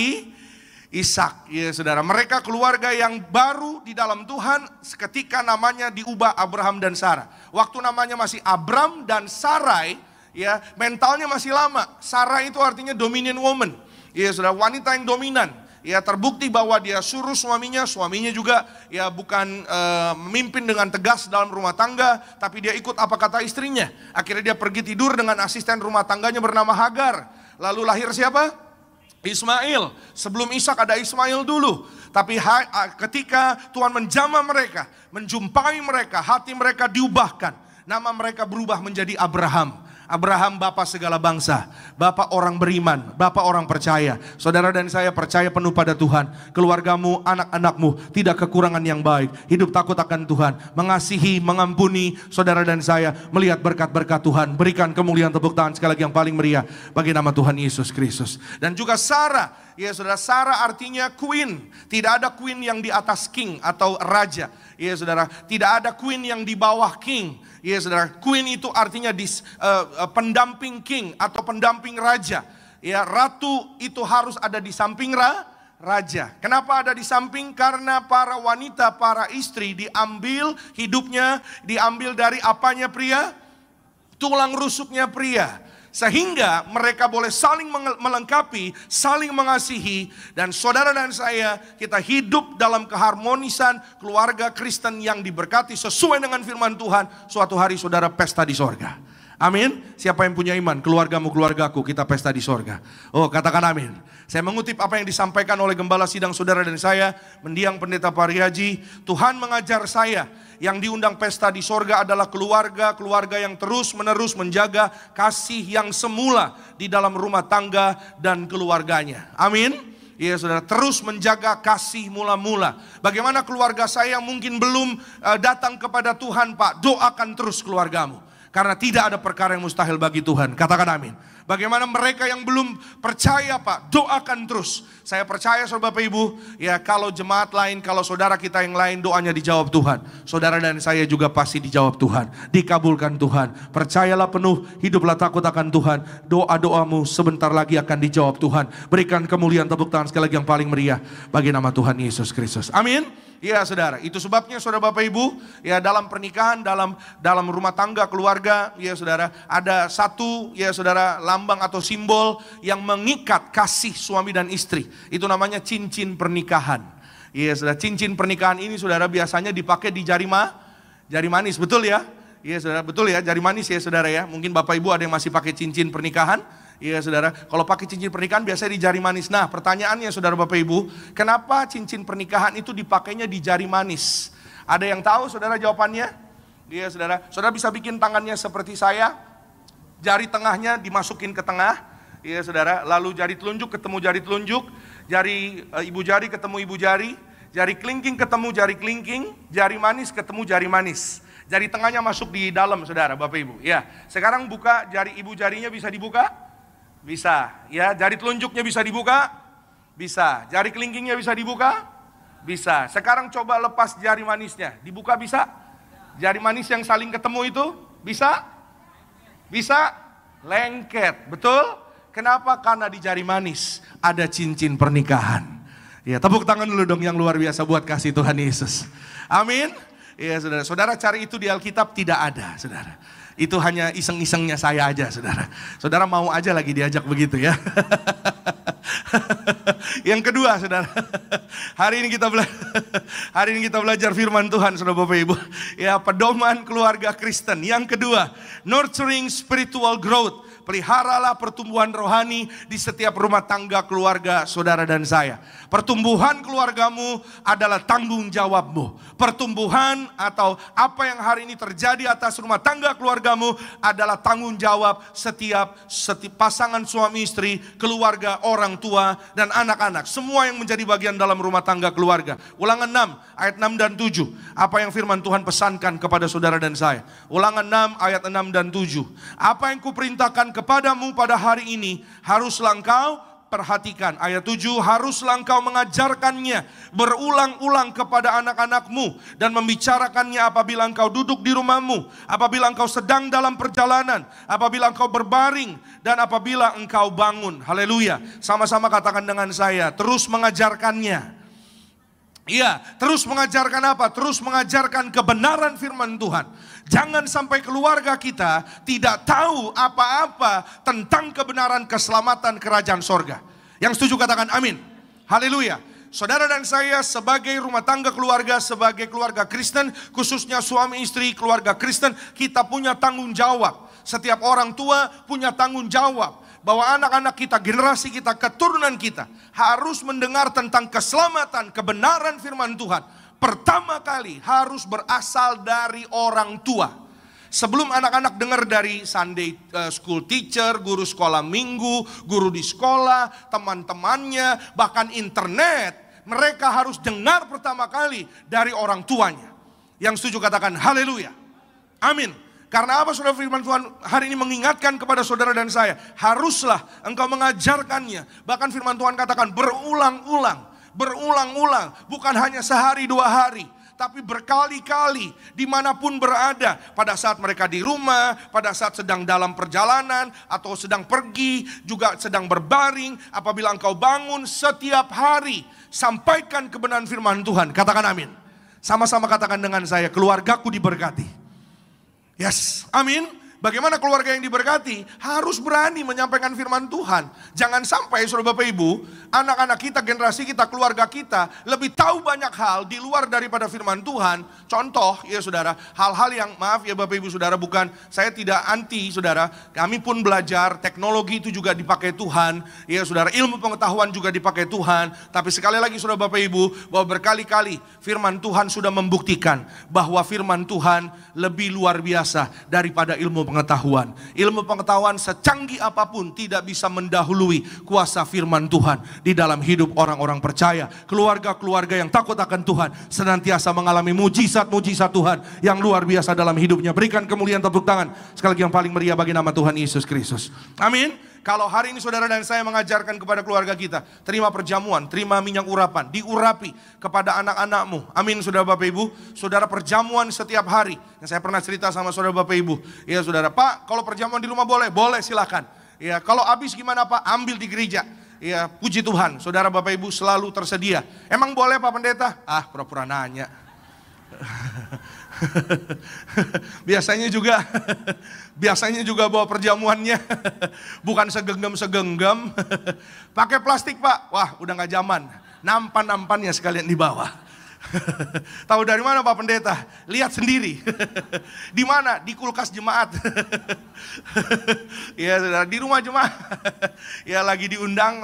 Ishak, ya saudara, mereka keluarga yang baru di dalam Tuhan ketika namanya diubah Abraham dan Sarah. Waktu namanya masih Abram dan Sarai, ya mentalnya masih lama. Sarai itu artinya dominant woman, ya saudara, wanita yang dominan. ya terbukti bahwa dia suruh suaminya juga ya bukan memimpin dengan tegas dalam rumah tangga, tapi dia ikut apa kata istrinya. Akhirnya dia pergi tidur dengan asisten rumah tangganya bernama Hagar. Lalu lahir siapa? Ismail. Sebelum Ishak ada Ismail dulu. Tapi ketika Tuhan menjamah mereka, menjumpai mereka, hati mereka diubahkan. Nama mereka berubah menjadi Abraham. Abraham bapa segala bangsa, bapa orang beriman, bapa orang percaya. Saudara dan saya percaya penuh pada Tuhan. Keluargamu, anak-anakmu tidak kekurangan yang baik. Hidup takut akan Tuhan, mengasihi, mengampuni saudara dan saya, melihat berkat-berkat Tuhan. Berikan kemuliaan, tepuk tangan sekali lagi yang paling meriah bagi nama Tuhan Yesus Kristus. Dan juga Sarah, ya saudara, Sarah artinya queen. Tidak ada queen yang di atas king atau raja. Ya saudara, tidak ada queen yang di bawah king. Ya saudara, queen itu artinya pendamping king atau pendamping raja. Ya, ratu itu harus ada di samping raja. Kenapa ada di samping? Karena para wanita, para istri diambil hidupnya, diambil dari apanya pria? Tulang rusuknya pria. Sehingga mereka boleh saling melengkapi, saling mengasihi. Dan saudara dan saya, kita hidup dalam keharmonisan keluarga Kristen yang diberkati sesuai dengan firman Tuhan. Suatu hari saudara pesta di sorga. Amin. Siapa yang punya iman? Keluargamu, keluargaku, kita pesta di sorga. Oh, katakan amin. Saya mengutip apa yang disampaikan oleh gembala sidang saudara dan saya, mendiang pendeta Parihaji. Tuhan mengajar saya, yang diundang pesta di sorga adalah keluarga yang terus menerus menjaga kasih yang semula di dalam rumah tangga dan keluarganya. Amin. Ya saudara, terus menjaga kasih mula-mula. Bagaimana keluarga saya yang mungkin belum datang kepada Tuhan, Pak? Doakan terus keluargamu. Karena tidak ada perkara yang mustahil bagi Tuhan. Katakan amin. Bagaimana mereka yang belum percaya, Pak? Doakan terus. Saya percaya saudara Bapak Ibu, ya kalau jemaat lain, kalau saudara kita yang lain doanya dijawab Tuhan. Saudara dan saya juga pasti dijawab Tuhan. Dikabulkan Tuhan. Percayalah penuh, hiduplah takut akan Tuhan. Doa-doamu sebentar lagi akan dijawab Tuhan. Berikan kemuliaan, tepuk tangan sekali lagi yang paling meriah bagi nama Tuhan Yesus Kristus. Amin. Ya saudara, itu sebabnya saudara Bapak Ibu, ya dalam pernikahan, dalam rumah tangga, keluarga, ya saudara, ada satu ya saudara lambang atau simbol yang mengikat kasih suami dan istri. Itu namanya cincin pernikahan. Ya saudara, cincin pernikahan ini saudara biasanya dipakai di jari manis, betul ya? Iya saudara, betul ya, jari manis ya saudara ya. Mungkin Bapak Ibu ada yang masih pakai cincin pernikahan. Iya saudara, kalau pakai cincin pernikahan biasanya di jari manis. Nah pertanyaannya saudara Bapak Ibu, kenapa cincin pernikahan itu dipakainya di jari manis? Ada yang tahu saudara jawabannya? Iya saudara, saudara bisa bikin tangannya seperti saya. Jari tengahnya dimasukin ke tengah. Iya saudara, lalu jari telunjuk ketemu jari telunjuk. Jari ibu jari ketemu ibu jari. Jari kelingking ketemu jari kelingking. Jari manis ketemu jari manis. Jari tengahnya masuk di dalam saudara Bapak Ibu. Ya, sekarang buka jari ibu jarinya, bisa dibuka? Bisa, ya. Jari telunjuknya bisa dibuka? Bisa. Jari kelingkingnya bisa dibuka? Bisa. Sekarang coba lepas jari manisnya. Dibuka bisa? Jari manis yang saling ketemu itu bisa? Bisa? Lengket. Betul? Kenapa? Karena di jari manis ada cincin pernikahan. Ya, tepuk tangan dulu dong yang luar biasa buat kasih Tuhan Yesus. Amin. Ya, saudara. Saudara cari itu di Alkitab, tidak ada, saudara. Itu hanya iseng-isengnya saya aja, saudara. Saudara mau aja lagi diajak begitu ya. Yang kedua, saudara. Hari ini kita belajar firman Tuhan, saudara Bapak Ibu. Ya, pedoman keluarga Kristen. Yang kedua, nurturing spiritual growth. Peliharalah pertumbuhan rohani di setiap rumah tangga keluarga saudara dan saya. Pertumbuhan keluargamu adalah tanggung jawabmu. Pertumbuhan atau apa yang hari ini terjadi atas rumah tangga keluargamu adalah tanggung jawab setiap pasangan suami istri, keluarga, orang tua, dan anak-anak. Semua yang menjadi bagian dalam rumah tangga keluarga. Ulangan 6 ayat 6 dan 7. Apa yang firman Tuhan pesankan kepada saudara dan saya. Ulangan 6 ayat 6 dan 7. Apa yang kuperintahkan kepadamu pada hari ini, haruslah engkau perhatikan. Ayat 7, haruslah engkau mengajarkannya berulang-ulang kepada anak-anakmu dan membicarakannya apabila engkau duduk di rumahmu, apabila engkau sedang dalam perjalanan, apabila engkau berbaring, dan apabila engkau bangun. Haleluya. Sama-sama katakan dengan saya, terus mengajarkannya. Iya, terus mengajarkan apa? Terus mengajarkan kebenaran firman Tuhan. Jangan sampai keluarga kita tidak tahu apa-apa tentang kebenaran keselamatan kerajaan sorga. Yang setuju katakan amin. Haleluya. Saudara dan saya sebagai rumah tangga keluarga, sebagai keluarga Kristen, khususnya suami istri keluarga Kristen, kita punya tanggung jawab. Setiap orang tua punya tanggung jawab bahwa anak-anak kita, generasi kita, keturunan kita harus mendengar tentang keselamatan, kebenaran firman Tuhan. Pertama kali harus berasal dari orang tua. Sebelum anak-anak dengar dari Sunday school teacher, guru sekolah minggu, guru di sekolah, teman-temannya, bahkan internet, mereka harus dengar pertama kali dari orang tuanya. Yang setuju katakan haleluya. Amin. Karena apa saudara, firman Tuhan hari ini mengingatkan kepada saudara dan saya, haruslah engkau mengajarkannya. Bahkan firman Tuhan katakan berulang-ulang, berulang-ulang, bukan hanya sehari dua hari, tapi berkali-kali dimanapun berada. Pada saat mereka di rumah, pada saat sedang dalam perjalanan, atau sedang pergi, juga sedang berbaring. Apabila engkau bangun setiap hari, sampaikan kebenaran firman Tuhan. Katakan amin. Sama-sama katakan dengan saya, keluargaku diberkati. Yes, amin. Bagaimana keluarga yang diberkati? Harus berani menyampaikan firman Tuhan. Jangan sampai saudara Bapak Ibu, anak-anak kita, generasi kita, keluarga kita lebih tahu banyak hal di luar daripada firman Tuhan. Contoh ya saudara, hal-hal yang, maaf ya Bapak Ibu saudara, bukan, saya tidak anti saudara. Kami pun belajar, teknologi itu juga dipakai Tuhan. Ya saudara, ilmu pengetahuan juga dipakai Tuhan. Tapi sekali lagi saudara Bapak Ibu, bahwa berkali-kali firman Tuhan sudah membuktikan bahwa firman Tuhan lebih luar biasa daripada ilmu pengetahuan. Ilmu pengetahuan secanggih apapun tidak bisa mendahului kuasa firman Tuhan di dalam hidup orang-orang percaya. Keluarga-keluarga yang takut akan Tuhan senantiasa mengalami mujizat-mujizat Tuhan yang luar biasa dalam hidupnya. Berikan kemuliaan, tepuk tangan sekali lagi yang paling meriah bagi nama Tuhan Yesus Kristus. Amin. Kalau hari ini saudara dan saya mengajarkan kepada keluarga kita, terima perjamuan, terima minyak urapan, diurapi kepada anak-anakmu. Amin saudara Bapak Ibu. Saudara, perjamuan setiap hari. Yang saya pernah cerita sama saudara Bapak Ibu. Ya saudara, Pak, kalau perjamuan di rumah boleh? Boleh, silakan. Ya, kalau habis gimana Pak? Ambil di gereja. Ya, puji Tuhan, saudara Bapak Ibu selalu tersedia. Emang boleh Pak Pendeta? Ah, pura-pura nanya. biasanya juga bawa perjamuannya bukan segenggam pakai plastik Pak. Wah, udah gak zaman. Nampan-nampannya sekalian di bawah. Tahu dari mana Pak Pendeta? Lihat sendiri. Di mana? Di kulkas jemaat. Ya saudara, di rumah jemaat. Ya lagi diundang,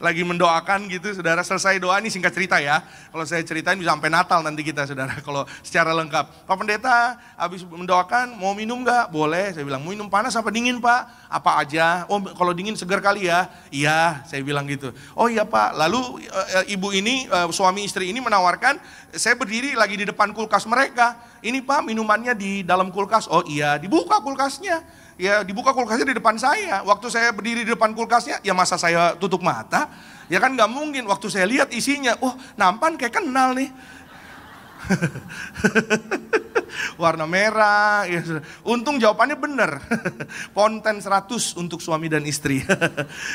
lagi mendoakan gitu saudara. Selesai doa, ini singkat cerita ya. Kalau saya ceritain bisa sampai Natal nanti kita saudara. Kalau secara lengkap. Pak Pendeta habis mendoakan, mau minum gak? Boleh. Saya bilang, mau minum panas apa dingin Pak? Apa aja? Oh kalau dingin segar kali ya. Iya, saya bilang gitu. Oh iya Pak. Lalu ibu ini, suami istri ini menawarkan, saya berdiri lagi di depan kulkas mereka. Ini Pak, minumannya di dalam kulkas. Oh iya, dibuka kulkasnya. Ya dibuka kulkasnya di depan saya. Waktu saya berdiri di depan kulkasnya, ya masa saya tutup mata? Ya kan gak mungkin. Waktu saya lihat isinya, oh nampan kayak kenal nih. Warna merah ya. Untung jawabannya benar. Ponten 100 untuk suami dan istri.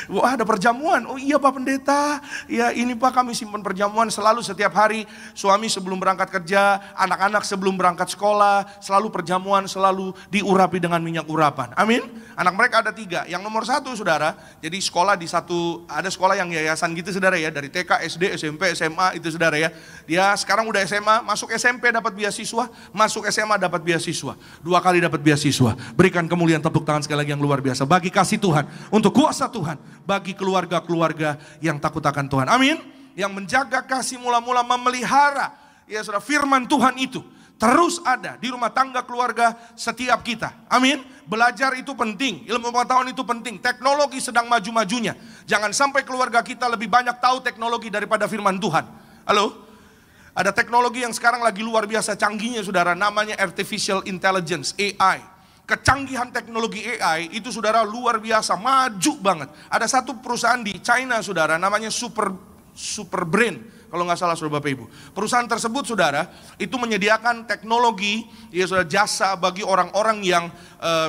Wah, ada perjamuan. Oh iya Pak Pendeta. Ya ini Pak, kami simpan perjamuan selalu setiap hari. Suami sebelum berangkat kerja, anak-anak sebelum berangkat sekolah, selalu perjamuan, selalu diurapi dengan minyak urapan. Amin. Anak mereka ada 3. Yang nomor 1 saudara, jadi sekolah di satu, ada sekolah yang yayasan gitu saudara ya, dari TK, SD, SMP, SMA itu saudara ya. Dia sekarang udah SMA, masuk SMP dapat beasiswa, masuk SMA dapat beasiswa, 2 kali dapat beasiswa. Berikan kemuliaan, tepuk tangan sekali lagi yang luar biasa bagi kasih Tuhan, untuk kuasa Tuhan, bagi keluarga-keluarga yang takut akan Tuhan. Amin. Yang menjaga kasih mula-mula memelihara ya saudara, firman Tuhan itu terus ada di rumah tangga keluarga setiap kita. Amin. Belajar itu penting, ilmu pengetahuan itu penting. Teknologi sedang maju-majunya. Jangan sampai keluarga kita lebih banyak tahu teknologi daripada firman Tuhan. Halo? Ada teknologi yang sekarang lagi luar biasa canggihnya saudara, namanya Artificial Intelligence, AI. Kecanggihan teknologi AI itu saudara luar biasa, maju banget. Ada satu perusahaan di China saudara, namanya Super Brain. Kalau nggak salah saudara Bapak Ibu. Perusahaan tersebut saudara, itu menyediakan teknologi, ya saudara, jasa bagi orang-orang yang,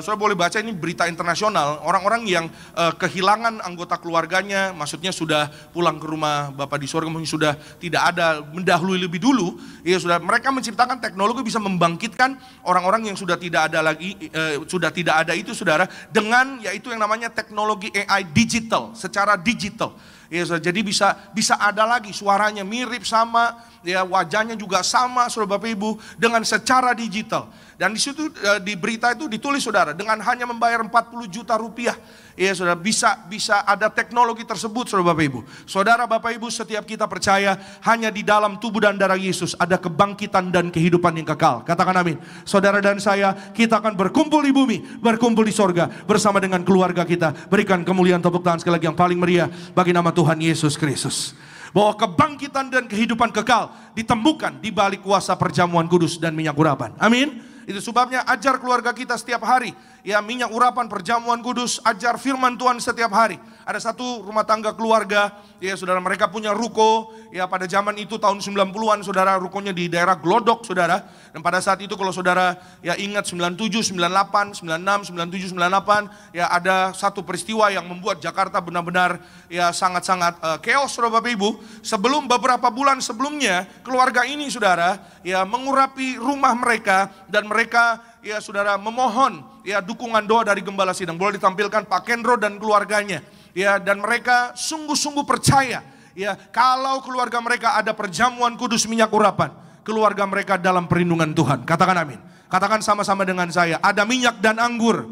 saudara boleh baca ini berita internasional, orang-orang yang kehilangan anggota keluarganya, maksudnya sudah pulang ke rumah Bapa di surga, mungkin sudah tidak ada, mendahului lebih dulu, ya saudara, mereka menciptakan teknologi bisa membangkitkan orang-orang yang sudah tidak ada lagi, sudah tidak ada itu saudara, dengan yaitu yang namanya teknologi AI digital, secara digital. Ya, jadi bisa ada lagi suaranya mirip sama, ya wajahnya juga sama, saudara Bapak Ibu, dengan secara digital. Dan di situ di berita itu ditulis saudara, dengan hanya membayar 40 juta rupiah, ya saudara, bisa ada teknologi tersebut saudara Bapak Ibu. Saudara Bapak Ibu, setiap kita percaya hanya di dalam tubuh dan darah Yesus ada kebangkitan dan kehidupan yang kekal. Katakan amin. Saudara dan saya, kita akan berkumpul di bumi, berkumpul di sorga bersama dengan keluarga kita. Berikan kemuliaan tepuk tangan sekali lagi yang paling meriah bagi nama Tuhan Yesus Kristus. Bahwa kebangkitan dan kehidupan kekal ditemukan di balik kuasa perjamuan kudus dan minyak urapan. Amin. Itu sebabnya ajar keluarga kita setiap hari, ya minyak urapan, perjamuan kudus, ajar firman Tuhan setiap hari. Ada satu rumah tangga keluarga, ya saudara, mereka punya ruko, ya pada zaman itu tahun 90-an saudara, rukonya di daerah Glodok saudara. Dan pada saat itu kalau saudara ya ingat 97, 98, 96, 97, 98, ya ada satu peristiwa yang membuat Jakarta benar-benar ya sangat-sangat chaos saudara Bapak Ibu. Sebelum beberapa bulan sebelumnya, keluarga ini saudara ya mengurapi rumah mereka, dan mereka ya saudara memohon ya dukungan doa dari Gembala Sidang. Boleh ditampilkan Pak Kendro dan keluarganya. Ya, dan mereka sungguh-sungguh percaya ya kalau keluarga mereka ada perjamuan kudus minyak urapan, keluarga mereka dalam perlindungan Tuhan. Katakan amin. Katakan sama-sama dengan saya, ada minyak dan anggur,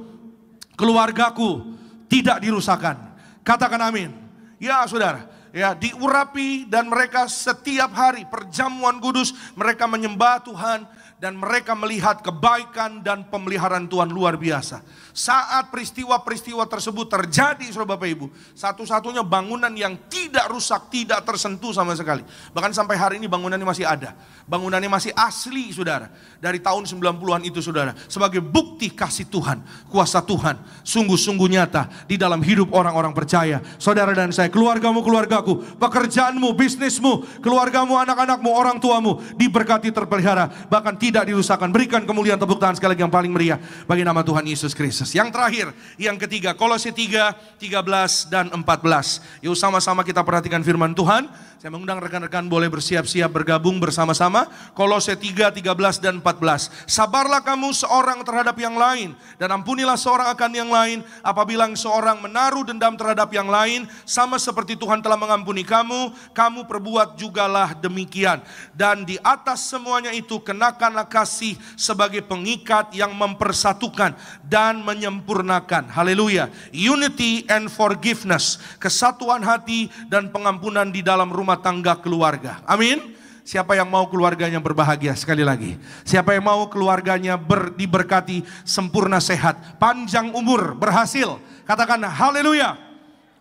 keluargaku tidak dirusakkan. Katakan amin. Ya saudara, ya diurapi, dan mereka setiap hari perjamuan kudus, mereka menyembah Tuhan, dan mereka melihat kebaikan dan pemeliharaan Tuhan luar biasa. Saat peristiwa-peristiwa tersebut terjadi saudara Bapak Ibu, satu-satunya bangunan yang tidak rusak, tidak tersentuh sama sekali. Bahkan sampai hari ini bangunannya masih ada. Bangunannya masih asli saudara. Dari tahun 90-an itu saudara. Sebagai bukti kasih Tuhan, kuasa Tuhan sungguh-sungguh nyata di dalam hidup orang-orang percaya. Saudara dan saya, keluargamu, keluargaku, pekerjaanmu, bisnismu, keluargamu, anak-anakmu, orang tuamu diberkati, terpelihara, bahkan tidak dirusakkan. Berikan kemuliaan tepuk tangan sekali lagi yang paling meriah bagi nama Tuhan Yesus Kristus. Yang terakhir, yang ketiga, Kolose 3, 13 dan 14. Yuk sama-sama kita perhatikan firman Tuhan. Saya mengundang rekan-rekan boleh bersiap-siap bergabung bersama-sama. Kolose 3, 13 dan 14. Sabarlah kamu seorang terhadap yang lain, dan ampunilah seorang akan yang lain. Apabila seorang menaruh dendam terhadap yang lain, sama seperti Tuhan telah mengampuni kamu, kamu perbuat jugalah demikian. Dan di atas semuanya itu kenakanlah kasih sebagai pengikat yang mempersatukan dan menyempurnakan. Haleluya. Unity and forgiveness, kesatuan hati dan pengampunan di dalam rumah tangga keluarga. Amin. Siapa yang mau keluarganya berbahagia? Sekali lagi, siapa yang mau keluarganya diberkati, sempurna, sehat, panjang umur, berhasil? Katakan haleluya.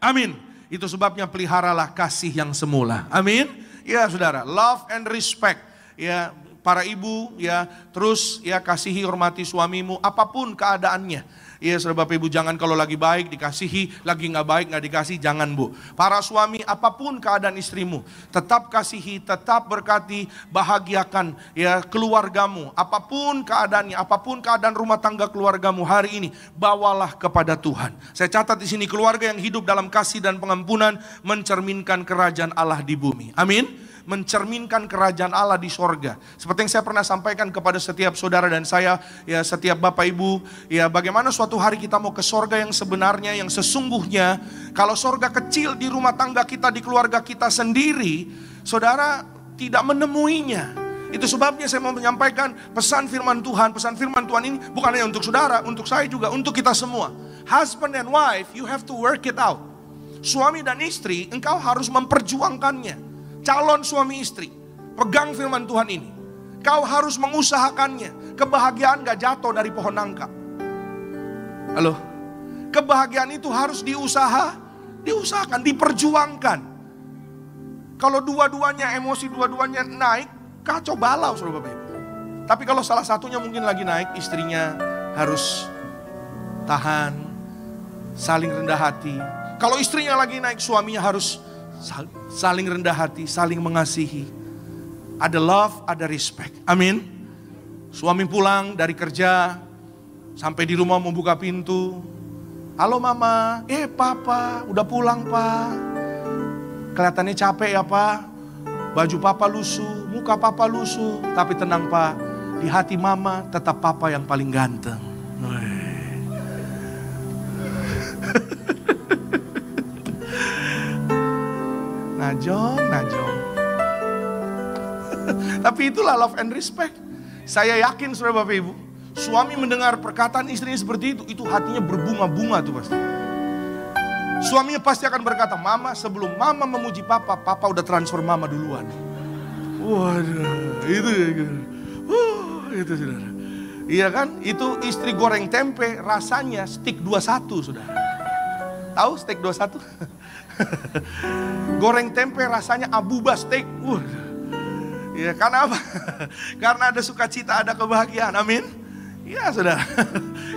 Amin. Itu sebabnya peliharalah kasih yang semula. Amin. Ya saudara, love and respect. Ya para ibu, ya terus ya kasihi, hormati suamimu apapun keadaannya. Ya saudara Bapak Ibu, jangan kalau lagi baik dikasihi, lagi nggak baik nggak dikasih, jangan bu. Para suami, apapun keadaan istrimu, tetap kasihi, tetap berkati, bahagiakan ya keluargamu. Apapun keadaannya, apapun keadaan rumah tangga keluargamu hari ini, bawalah kepada Tuhan. Saya catat di sini, keluarga yang hidup dalam kasih dan pengampunan mencerminkan kerajaan Allah di bumi. Amin. Mencerminkan kerajaan Allah di sorga. Seperti yang saya pernah sampaikan kepada setiap saudara dan saya, ya setiap Bapak Ibu, ya bagaimana suatu hari kita mau ke sorga yang sebenarnya, yang sesungguhnya. Kalau sorga kecil di rumah tangga kita, di keluarga kita sendiri, saudara tidak menemuinya. Itu sebabnya saya mau menyampaikan pesan firman Tuhan. Pesan firman Tuhan ini bukan hanya untuk saudara, untuk saya juga, untuk kita semua. Husband and wife, you have to work it out. Suami dan istri, engkau harus memperjuangkannya. Calon suami istri, pegang firman Tuhan ini. Kau harus mengusahakannya. Kebahagiaan gak jatuh dari pohon nangka. Halo, kebahagiaan itu harus diusahakan, diperjuangkan. Kalau dua-duanya emosi, dua-duanya naik, kacau balau saudara Bapak Ibu. Tapi kalau salah satunya mungkin lagi naik, istrinya harus tahan, saling rendah hati. Kalau istrinya lagi naik, suaminya harus saling rendah hati, saling mengasihi. Ada love, ada respect. Amin. Suami pulang dari kerja, sampai di rumah membuka pintu. Halo mama, papa, udah pulang pak. Kelihatannya capek ya pak. Baju papa lusuh, muka papa lusuh. Tapi tenang pak, di hati mama tetap papa yang paling ganteng. Najong. Tapi itulah love and respect. Saya yakin saudara Bapak Ibu, suami mendengar perkataan istrinya seperti itu hatinya berbunga-bunga tuh pasti. Suaminya pasti akan berkata, mama sebelum mama memuji papa, papa udah transfer mama duluan. Waduh, itu saudara. Iya kan, itu istri goreng tempe rasanya steak 21 saudara. Tahu steak 21? Goreng tempe rasanya abuba steak. Ya, karena apa? Karena ada sukacita, ada kebahagiaan. Amin. Ya, saudara.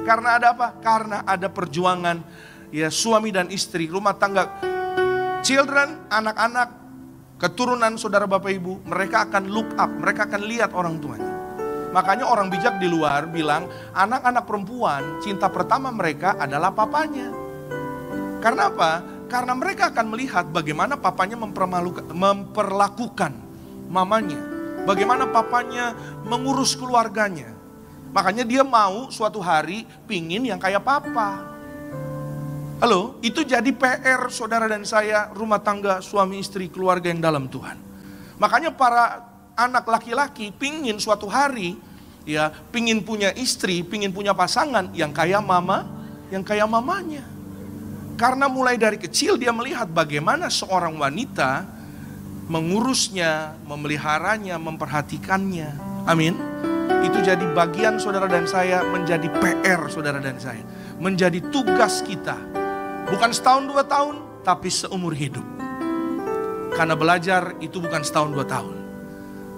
Karena ada apa? Karena ada perjuangan ya suami dan istri, rumah tangga, children, anak-anak, keturunan saudara Bapak Ibu, mereka akan look up, mereka akan lihat orang tuanya. Makanya orang bijak di luar bilang, anak-anak perempuan cinta pertama mereka adalah papanya. Karena apa? Karena mereka akan melihat bagaimana papanya memperlakukan mamanya. Bagaimana papanya mengurus keluarganya. Makanya dia mau suatu hari pingin yang kayak papa. Halo, itu jadi PR saudara dan saya, rumah tangga, suami istri, keluarga yang dalam Tuhan. Makanya para anak laki-laki pingin suatu hari, ya pingin punya istri, pingin punya pasangan yang kayak mama, yang kayak mamanya. Karena mulai dari kecil dia melihat bagaimana seorang wanita mengurusnya, memeliharanya, memperhatikannya. Amin. Itu jadi bagian saudara dan saya, menjadi PR saudara dan saya. Menjadi tugas kita. Bukan setahun 2 tahun, tapi seumur hidup. Karena belajar itu bukan setahun 2 tahun.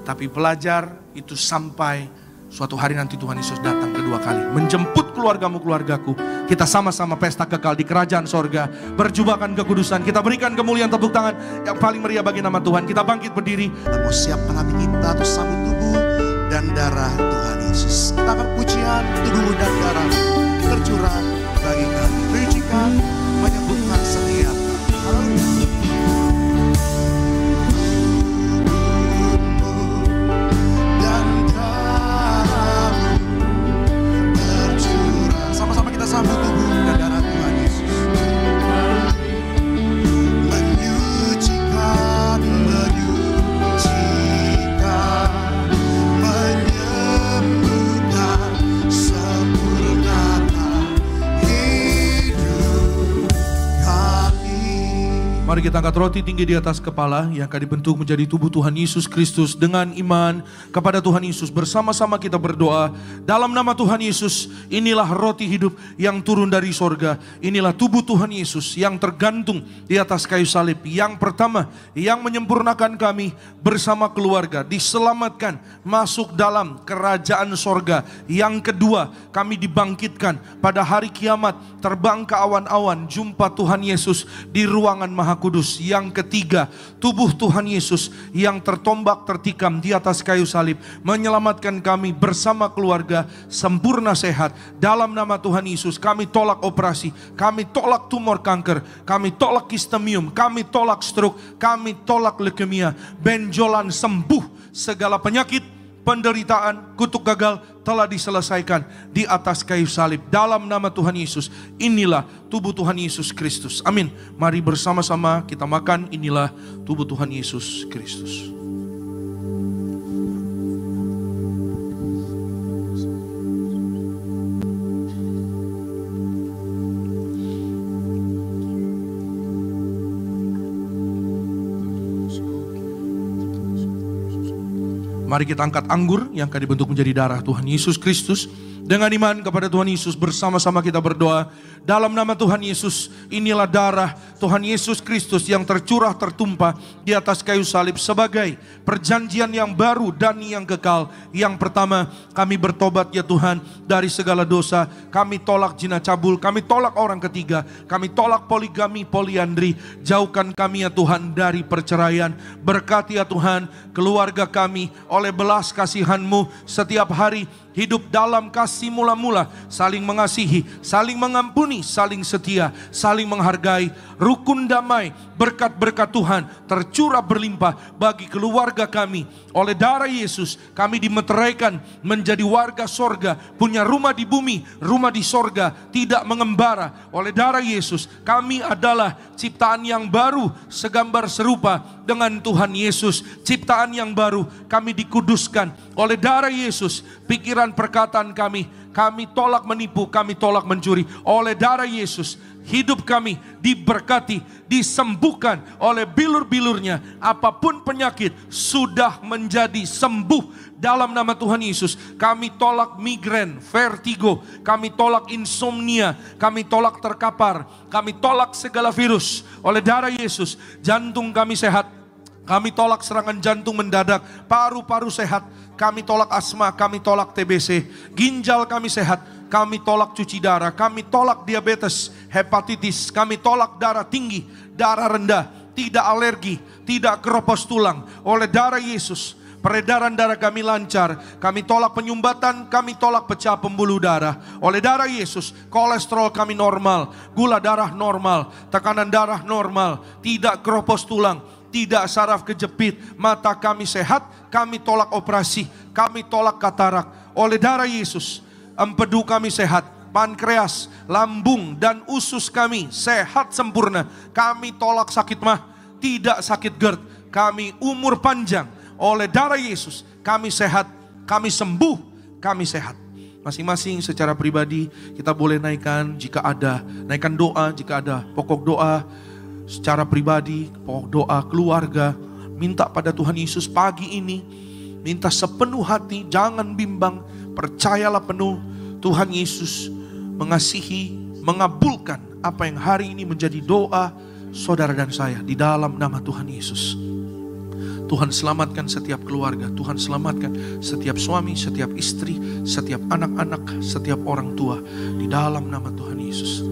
Tapi belajar itu sampai suatu hari nanti Tuhan Yesus datang kedua kali. Menjemput keluargamu, keluargaku. Kita sama-sama pesta kekal di kerajaan sorga. Berjubahkan kekudusan. Kita berikan kemuliaan tepuk tangan yang paling meriah bagi nama Tuhan. Kita bangkit berdiri.
Kita mau siapkan hati kita untuk sambut tubuh dan darah Tuhan Yesus. Kita akan pujian tubuh dan darah tercurah bagi kami. Pujikan menyembuhkan setiap kami. Haleluya. Sambut tubuh dan darah Tuhan Yesus. Menyucikan, menyembuhkan, sempurnakan hidup kami.
Mari kita angkat roti tinggi di atas kepala yang akan dibentuk menjadi tubuh Tuhan Yesus Kristus. Dengan iman kepada Tuhan Yesus, bersama-sama kita berdoa. Dalam nama Tuhan Yesus, inilah roti hidup yang turun dari sorga. Inilah tubuh Tuhan Yesus yang tergantung di atas kayu salib. Yang pertama, yang menyempurnakan kami bersama keluarga, diselamatkan masuk dalam kerajaan sorga. Yang kedua, kami dibangkitkan pada hari kiamat, terbang ke awan-awan, jumpa Tuhan Yesus di ruangan Maha Kudus. Yang ketiga, tubuh Tuhan Yesus yang tertombak, tertikam di atas kayu salib, menyelamatkan kami bersama keluarga sempurna sehat. Dalam nama Tuhan Yesus, kami tolak operasi, kami tolak tumor kanker, kami tolak kistemium, kami tolak stroke, kami tolak leukemia. Benjolan sembuh segala penyakit, penderitaan, kutuk gagal telah diselesaikan di atas kayu salib. Dalam nama Tuhan Yesus, inilah tubuh Tuhan Yesus Kristus. Amin. Mari bersama-sama kita makan. Inilah tubuh Tuhan Yesus Kristus. Mari kita angkat anggur yang akan dibentuk menjadi darah Tuhan Yesus Kristus. Dengan iman kepada Tuhan Yesus, bersama-sama kita berdoa. Dalam nama Tuhan Yesus, inilah darah Tuhan Yesus Kristus yang tercurah, tertumpah di atas kayu salib sebagai perjanjian yang baru dan yang kekal. Yang pertama, kami bertobat ya Tuhan dari segala dosa. Kami tolak zina cabul, kami tolak orang ketiga, kami tolak poligami, poliandri. Jauhkan kami ya Tuhan dari perceraian. Berkati ya Tuhan keluarga kami oleh belas kasihan-Mu setiap hari hidup dalam kasih kasih mula-mula, saling mengasihi, saling mengampuni, saling setia, saling menghargai, rukun damai, berkat-berkat Tuhan tercurah berlimpah bagi keluarga kami. Oleh darah Yesus kami dimeteraikan menjadi warga sorga, punya rumah di bumi, rumah di sorga, tidak mengembara. Oleh darah Yesus kami adalah ciptaan yang baru, segambar serupa dengan Tuhan Yesus. Ciptaan yang baru, kami dikuduskan oleh darah Yesus. Pikiran perkataan kami tolak menipu, kami tolak mencuri. Oleh darah Yesus hidup kami diberkati, disembuhkan oleh bilur-bilurnya. Apapun penyakit sudah menjadi sembuh dalam nama Tuhan Yesus. Kami tolak migrain, vertigo, kami tolak insomnia, kami tolak terkapar, kami tolak segala virus. Oleh darah Yesus jantung kami sehat, kami tolak serangan jantung mendadak, paru-paru sehat, kami tolak asma, kami tolak TBC, ginjal kami sehat, kami tolak cuci darah, kami tolak diabetes, hepatitis, kami tolak darah tinggi, darah rendah, tidak alergi, tidak keropos tulang. Oleh darah Yesus peredaran darah kami lancar, kami tolak penyumbatan, kami tolak pecah pembuluh darah. Oleh darah Yesus kolesterol kami normal, gula darah normal, tekanan darah normal, tidak keropos tulang, tidak saraf kejepit, mata kami sehat, kami tolak operasi, kami tolak katarak. Oleh darah Yesus empedu kami sehat, pankreas, lambung dan usus kami sehat sempurna. Kami tolak sakit mah, tidak sakit GERD, kami umur panjang. Oleh darah Yesus kami sehat, kami sembuh, kami sehat. Masing-masing secara pribadi kita boleh naikkan doa jika ada pokok doa secara pribadi, pokok doa keluarga. Minta pada Tuhan Yesus pagi ini, minta sepenuh hati, jangan bimbang, percayalah penuh. Tuhan Yesus mengasihi, mengabulkan apa yang hari ini menjadi doa saudara dan saya di dalam nama Tuhan Yesus. Tuhan selamatkan setiap keluarga, Tuhan selamatkan setiap suami, setiap istri, setiap anak-anak, setiap orang tua di dalam nama Tuhan Yesus.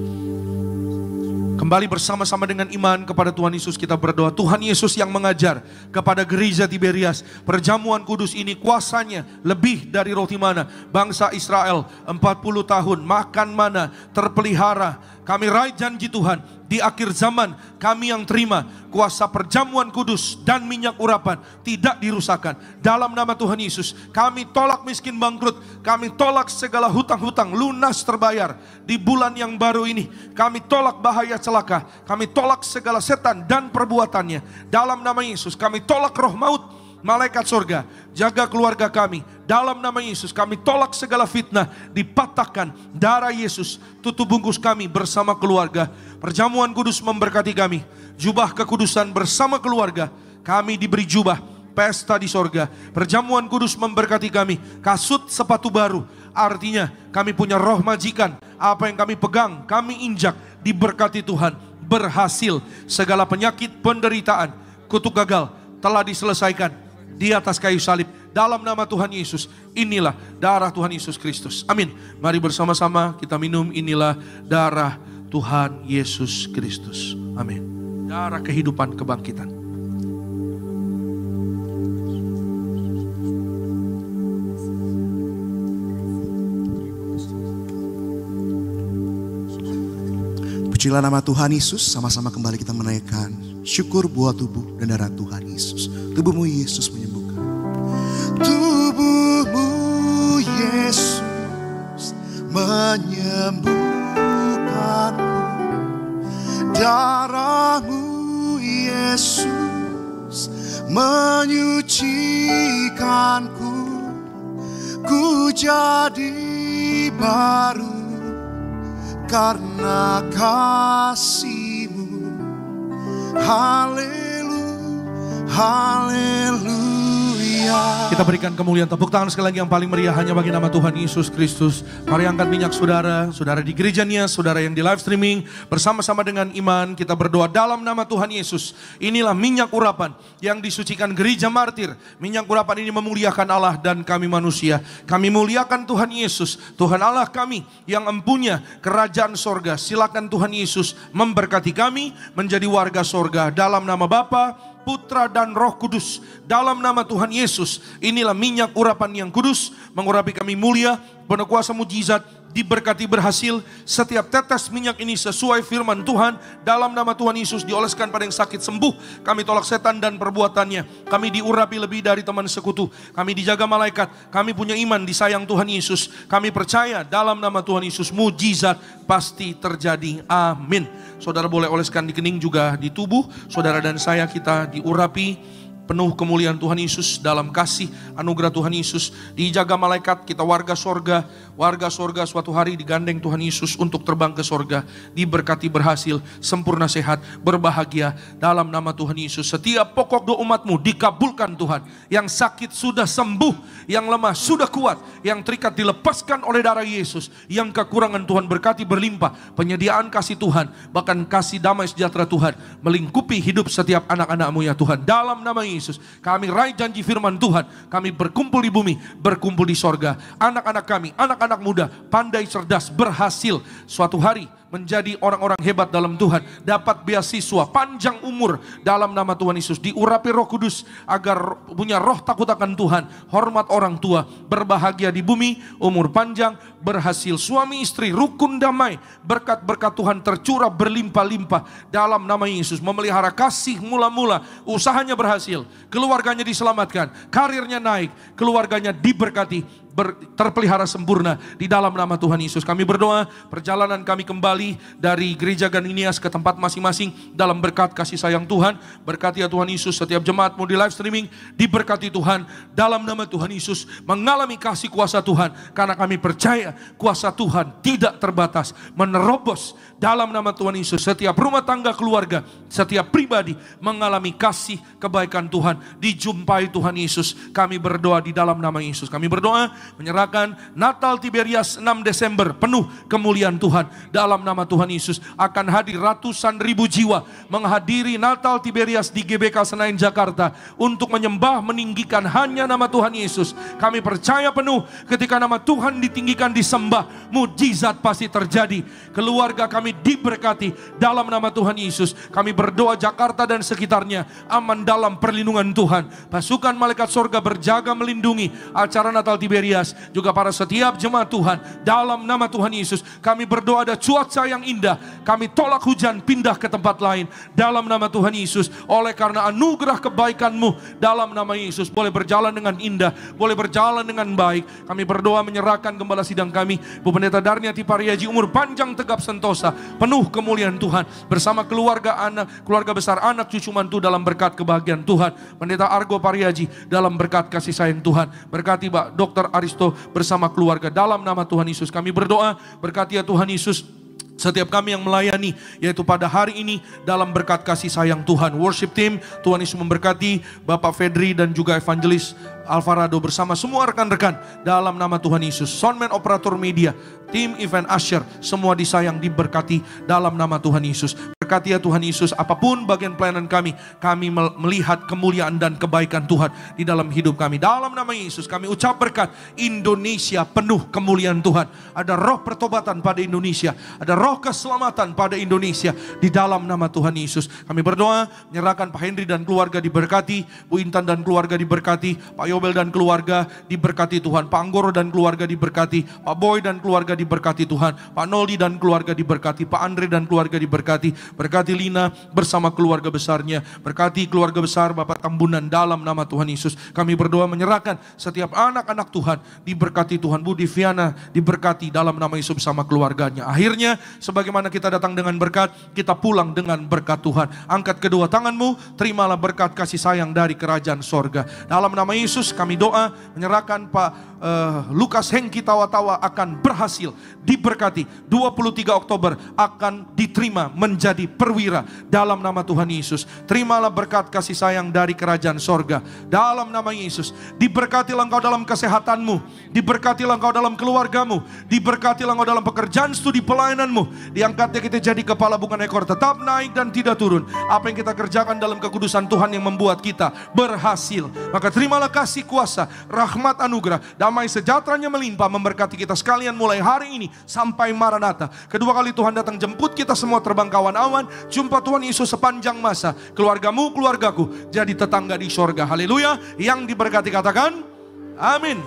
Kembali bersama-sama dengan iman kepada Tuhan Yesus kita berdoa. Tuhan Yesus yang mengajar kepada gereja Tiberias, perjamuan kudus ini kuasanya lebih dari roti mana. Bangsa Israel 40 tahun makan mana, terpelihara. Kami raih janji Tuhan, di akhir zaman kami yang terima kuasa perjamuan kudus dan minyak urapan tidak dirusakkan. Dalam nama Tuhan Yesus kami tolak miskin bangkrut, kami tolak segala hutang-hutang lunas terbayar di bulan yang baru ini. Kami tolak bahaya celaka, kami tolak segala setan dan perbuatannya. Dalam nama Yesus kami tolak roh maut. Malaikat surga, jaga keluarga kami. Dalam nama Yesus kami tolak segala fitnah, dipatahkan darah Yesus. Tutup bungkus kami bersama keluarga. Perjamuan kudus memberkati kami. Jubah kekudusan bersama keluarga. Kami diberi jubah pesta di sorga. Perjamuan kudus memberkati kami. Kasut sepatu baru, artinya kami punya roh majikan. Apa yang kami pegang, kami injak, diberkati Tuhan. Berhasil segala penyakit, penderitaan, kutuk gagal telah diselesaikan di atas kayu salib. Dalam nama Tuhan Yesus, inilah darah Tuhan Yesus Kristus. Amin. Mari bersama-sama kita minum, inilah darah Tuhan Yesus Kristus. Amin. Darah kehidupan kebangkitan.
Pujilah nama Tuhan Yesus, sama-sama kembali kita menaikkan syukur buat tubuh dan darah Tuhan Yesus. Tubuhmu Yesus menyembuhkan. Tubuhmu Yesus menyembuhkanku. Darahmu Yesus menyucikanku. Ku jadi baru karena kasih-Mu. Haleluya, haleluya.
Kita berikan kemuliaan, tepuk tangan sekali lagi yang paling meriah hanya bagi nama Tuhan Yesus Kristus. Mari angkat minyak saudara, saudara di gerejanya, saudara yang di live streaming. Bersama-sama dengan iman kita berdoa dalam nama Tuhan Yesus. Inilah minyak urapan yang disucikan gereja martir. Minyak urapan ini memuliakan Allah dan kami manusia. Kami muliakan Tuhan Yesus, Tuhan Allah kami yang empunya kerajaan sorga. Silakan Tuhan Yesus memberkati kami menjadi warga sorga. Dalam nama Bapa Putra dan Roh Kudus. Dalam nama Tuhan Yesus, inilah minyak urapan yang kudus, mengurapi kami mulia, penuh kuasa mujizat, diberkati berhasil. Setiap tetes minyak ini sesuai firman Tuhan. Dalam nama Tuhan Yesus dioleskan pada yang sakit sembuh. Kami tolak setan dan perbuatannya. Kami diurapi lebih dari teman sekutu. Kami dijaga malaikat. Kami punya iman disayang Tuhan Yesus. Kami percaya dalam nama Tuhan Yesus mujizat pasti terjadi. Amin. Saudara boleh oleskan di kening juga di tubuh. Saudara dan saya kita diurapi penuh kemuliaan Tuhan Yesus, dalam kasih anugerah Tuhan Yesus, dijaga malaikat. Kita warga sorga suatu hari digandeng Tuhan Yesus untuk terbang ke sorga, diberkati berhasil, sempurna sehat, berbahagia dalam nama Tuhan Yesus. Setiap pokok doa umatmu dikabulkan Tuhan. Yang sakit sudah sembuh, yang lemah sudah kuat, yang terikat dilepaskan oleh darah Yesus, yang kekurangan Tuhan berkati berlimpah. Penyediaan kasih Tuhan, bahkan kasih damai sejahtera Tuhan melingkupi hidup setiap anak-anakmu ya Tuhan. Dalam nama Yesus, kami raih janji firman Tuhan. Kami berkumpul di bumi, berkumpul di sorga. Anak-anak kami, anak-anak muda, pandai cerdas, berhasil suatu hari menjadi orang-orang hebat dalam Tuhan, dapat beasiswa, panjang umur dalam nama Tuhan Yesus, diurapi Roh Kudus agar punya roh takut akan Tuhan, hormat orang tua, berbahagia di bumi, umur panjang, berhasil, suami istri, rukun damai, berkat-berkat Tuhan tercurah berlimpah-limpah dalam nama Yesus, memelihara kasih mula-mula, usahanya berhasil, keluarganya diselamatkan, karirnya naik, keluarganya diberkati, terpelihara sempurna di dalam nama Tuhan Yesus. Kami berdoa perjalanan kami kembali dari gereja Ganinias ke tempat masing-masing dalam berkat kasih sayang Tuhan. Berkati ya Tuhan Yesus setiap jemaatmu di live streaming, diberkati Tuhan dalam nama Tuhan Yesus, mengalami kasih kuasa Tuhan, karena kami percaya kuasa Tuhan tidak terbatas, menerobos dalam nama Tuhan Yesus. Setiap rumah tangga keluarga, setiap pribadi mengalami kasih kebaikan Tuhan, dijumpai Tuhan Yesus. Kami berdoa di dalam nama Yesus. Kami berdoa menyerahkan Natal Tiberias 6 Desember penuh kemuliaan Tuhan. Dalam nama Tuhan Yesus akan hadir ratusan ribu jiwa menghadiri Natal Tiberias di GBK Senayan Jakarta untuk menyembah meninggikan hanya nama Tuhan Yesus. Kami percaya penuh ketika nama Tuhan ditinggikan disembah, mujizat pasti terjadi. Keluarga kami diberkati dalam nama Tuhan Yesus. Kami berdoa Jakarta dan sekitarnya aman dalam perlindungan Tuhan. Pasukan malaikat sorga berjaga melindungi acara Natal Tiberias, juga para setiap jemaat Tuhan. Dalam nama Tuhan Yesus kami berdoa ada cuaca yang indah. Kami tolak hujan pindah ke tempat lain dalam nama Tuhan Yesus. Oleh karena anugerah kebaikan-Mu dalam nama Yesus, boleh berjalan dengan indah, boleh berjalan dengan baik. Kami berdoa menyerahkan gembala sidang kami, Bu Pendeta Darniati Pariaji, umur panjang tegap sentosa, penuh kemuliaan Tuhan, bersama keluarga besar anak cucu mantu dalam berkat kebahagiaan Tuhan. Pendeta Argo Pariaji dalam berkat kasih sayang Tuhan. Berkati Pak Dr. Aristo bersama keluarga dalam nama Tuhan Yesus. Kami berdoa berkati ya Tuhan Yesus setiap kami yang melayani, yaitu pada hari ini dalam berkat kasih sayang Tuhan. Worship team, Tuhan Yesus memberkati Bapak Fedri dan juga Evangelis Alvarado bersama semua rekan-rekan dalam nama Tuhan Yesus. Soundman, operator media, tim event usher, semua disayang, diberkati dalam nama Tuhan Yesus. Berkati ya Tuhan Yesus, apapun bagian pelayanan kami melihat kemuliaan dan kebaikan Tuhan di dalam hidup kami. Dalam nama Yesus kami ucap berkat. Indonesia penuh kemuliaan Tuhan. Ada roh pertobatan pada Indonesia, ada roh keselamatan pada Indonesia di dalam nama Tuhan Yesus. Kami berdoa menyerahkan Pak Henry dan keluarga diberkati, Bu Intan dan keluarga diberkati, Pak Yobel dan keluarga diberkati Tuhan, Pak Anggoro dan keluarga diberkati, Pak Boy dan keluarga diberkati Tuhan, Pak Noldi dan keluarga diberkati, Pak Andre dan keluarga diberkati. Berkati Lina bersama keluarga besarnya, berkati keluarga besar Bapak Tambunan dalam nama Tuhan Yesus. Kami berdoa menyerahkan setiap anak-anak Tuhan diberkati Tuhan. Bu Diviana diberkati dalam nama Yesus bersama keluarganya. Akhirnya sebagaimana kita datang dengan berkat, kita pulang dengan berkat Tuhan. Angkat kedua tanganmu, terimalah berkat kasih sayang dari kerajaan sorga. Dalam nama Yesus kami doa menyerahkan Pak Lukas Hengki Tawa-Tawa akan berhasil, diberkati. 23 Oktober akan diterima menjadi perwira dalam nama Tuhan Yesus. Terimalah berkat kasih sayang dari kerajaan sorga dalam nama Yesus. Diberkatilah engkau dalam kesehatanmu, diberkatilah engkau dalam keluargamu, diberkatilah engkau dalam pekerjaan studi pelayananmu. Diangkatnya kita jadi kepala bukan ekor, tetap naik dan tidak turun. Apa yang kita kerjakan dalam kekudusan Tuhan yang membuat kita berhasil. Maka terimalah kasih kasih kuasa, rahmat anugerah, damai sejahteranya melimpah memberkati kita sekalian mulai hari ini sampai Maranatha. Kedua kali Tuhan datang jemput kita semua terbang kawan awan. Jumpa Tuhan Yesus sepanjang masa. Keluargamu, keluargaku jadi tetangga di sorga. Haleluya. Yang diberkati katakan amin.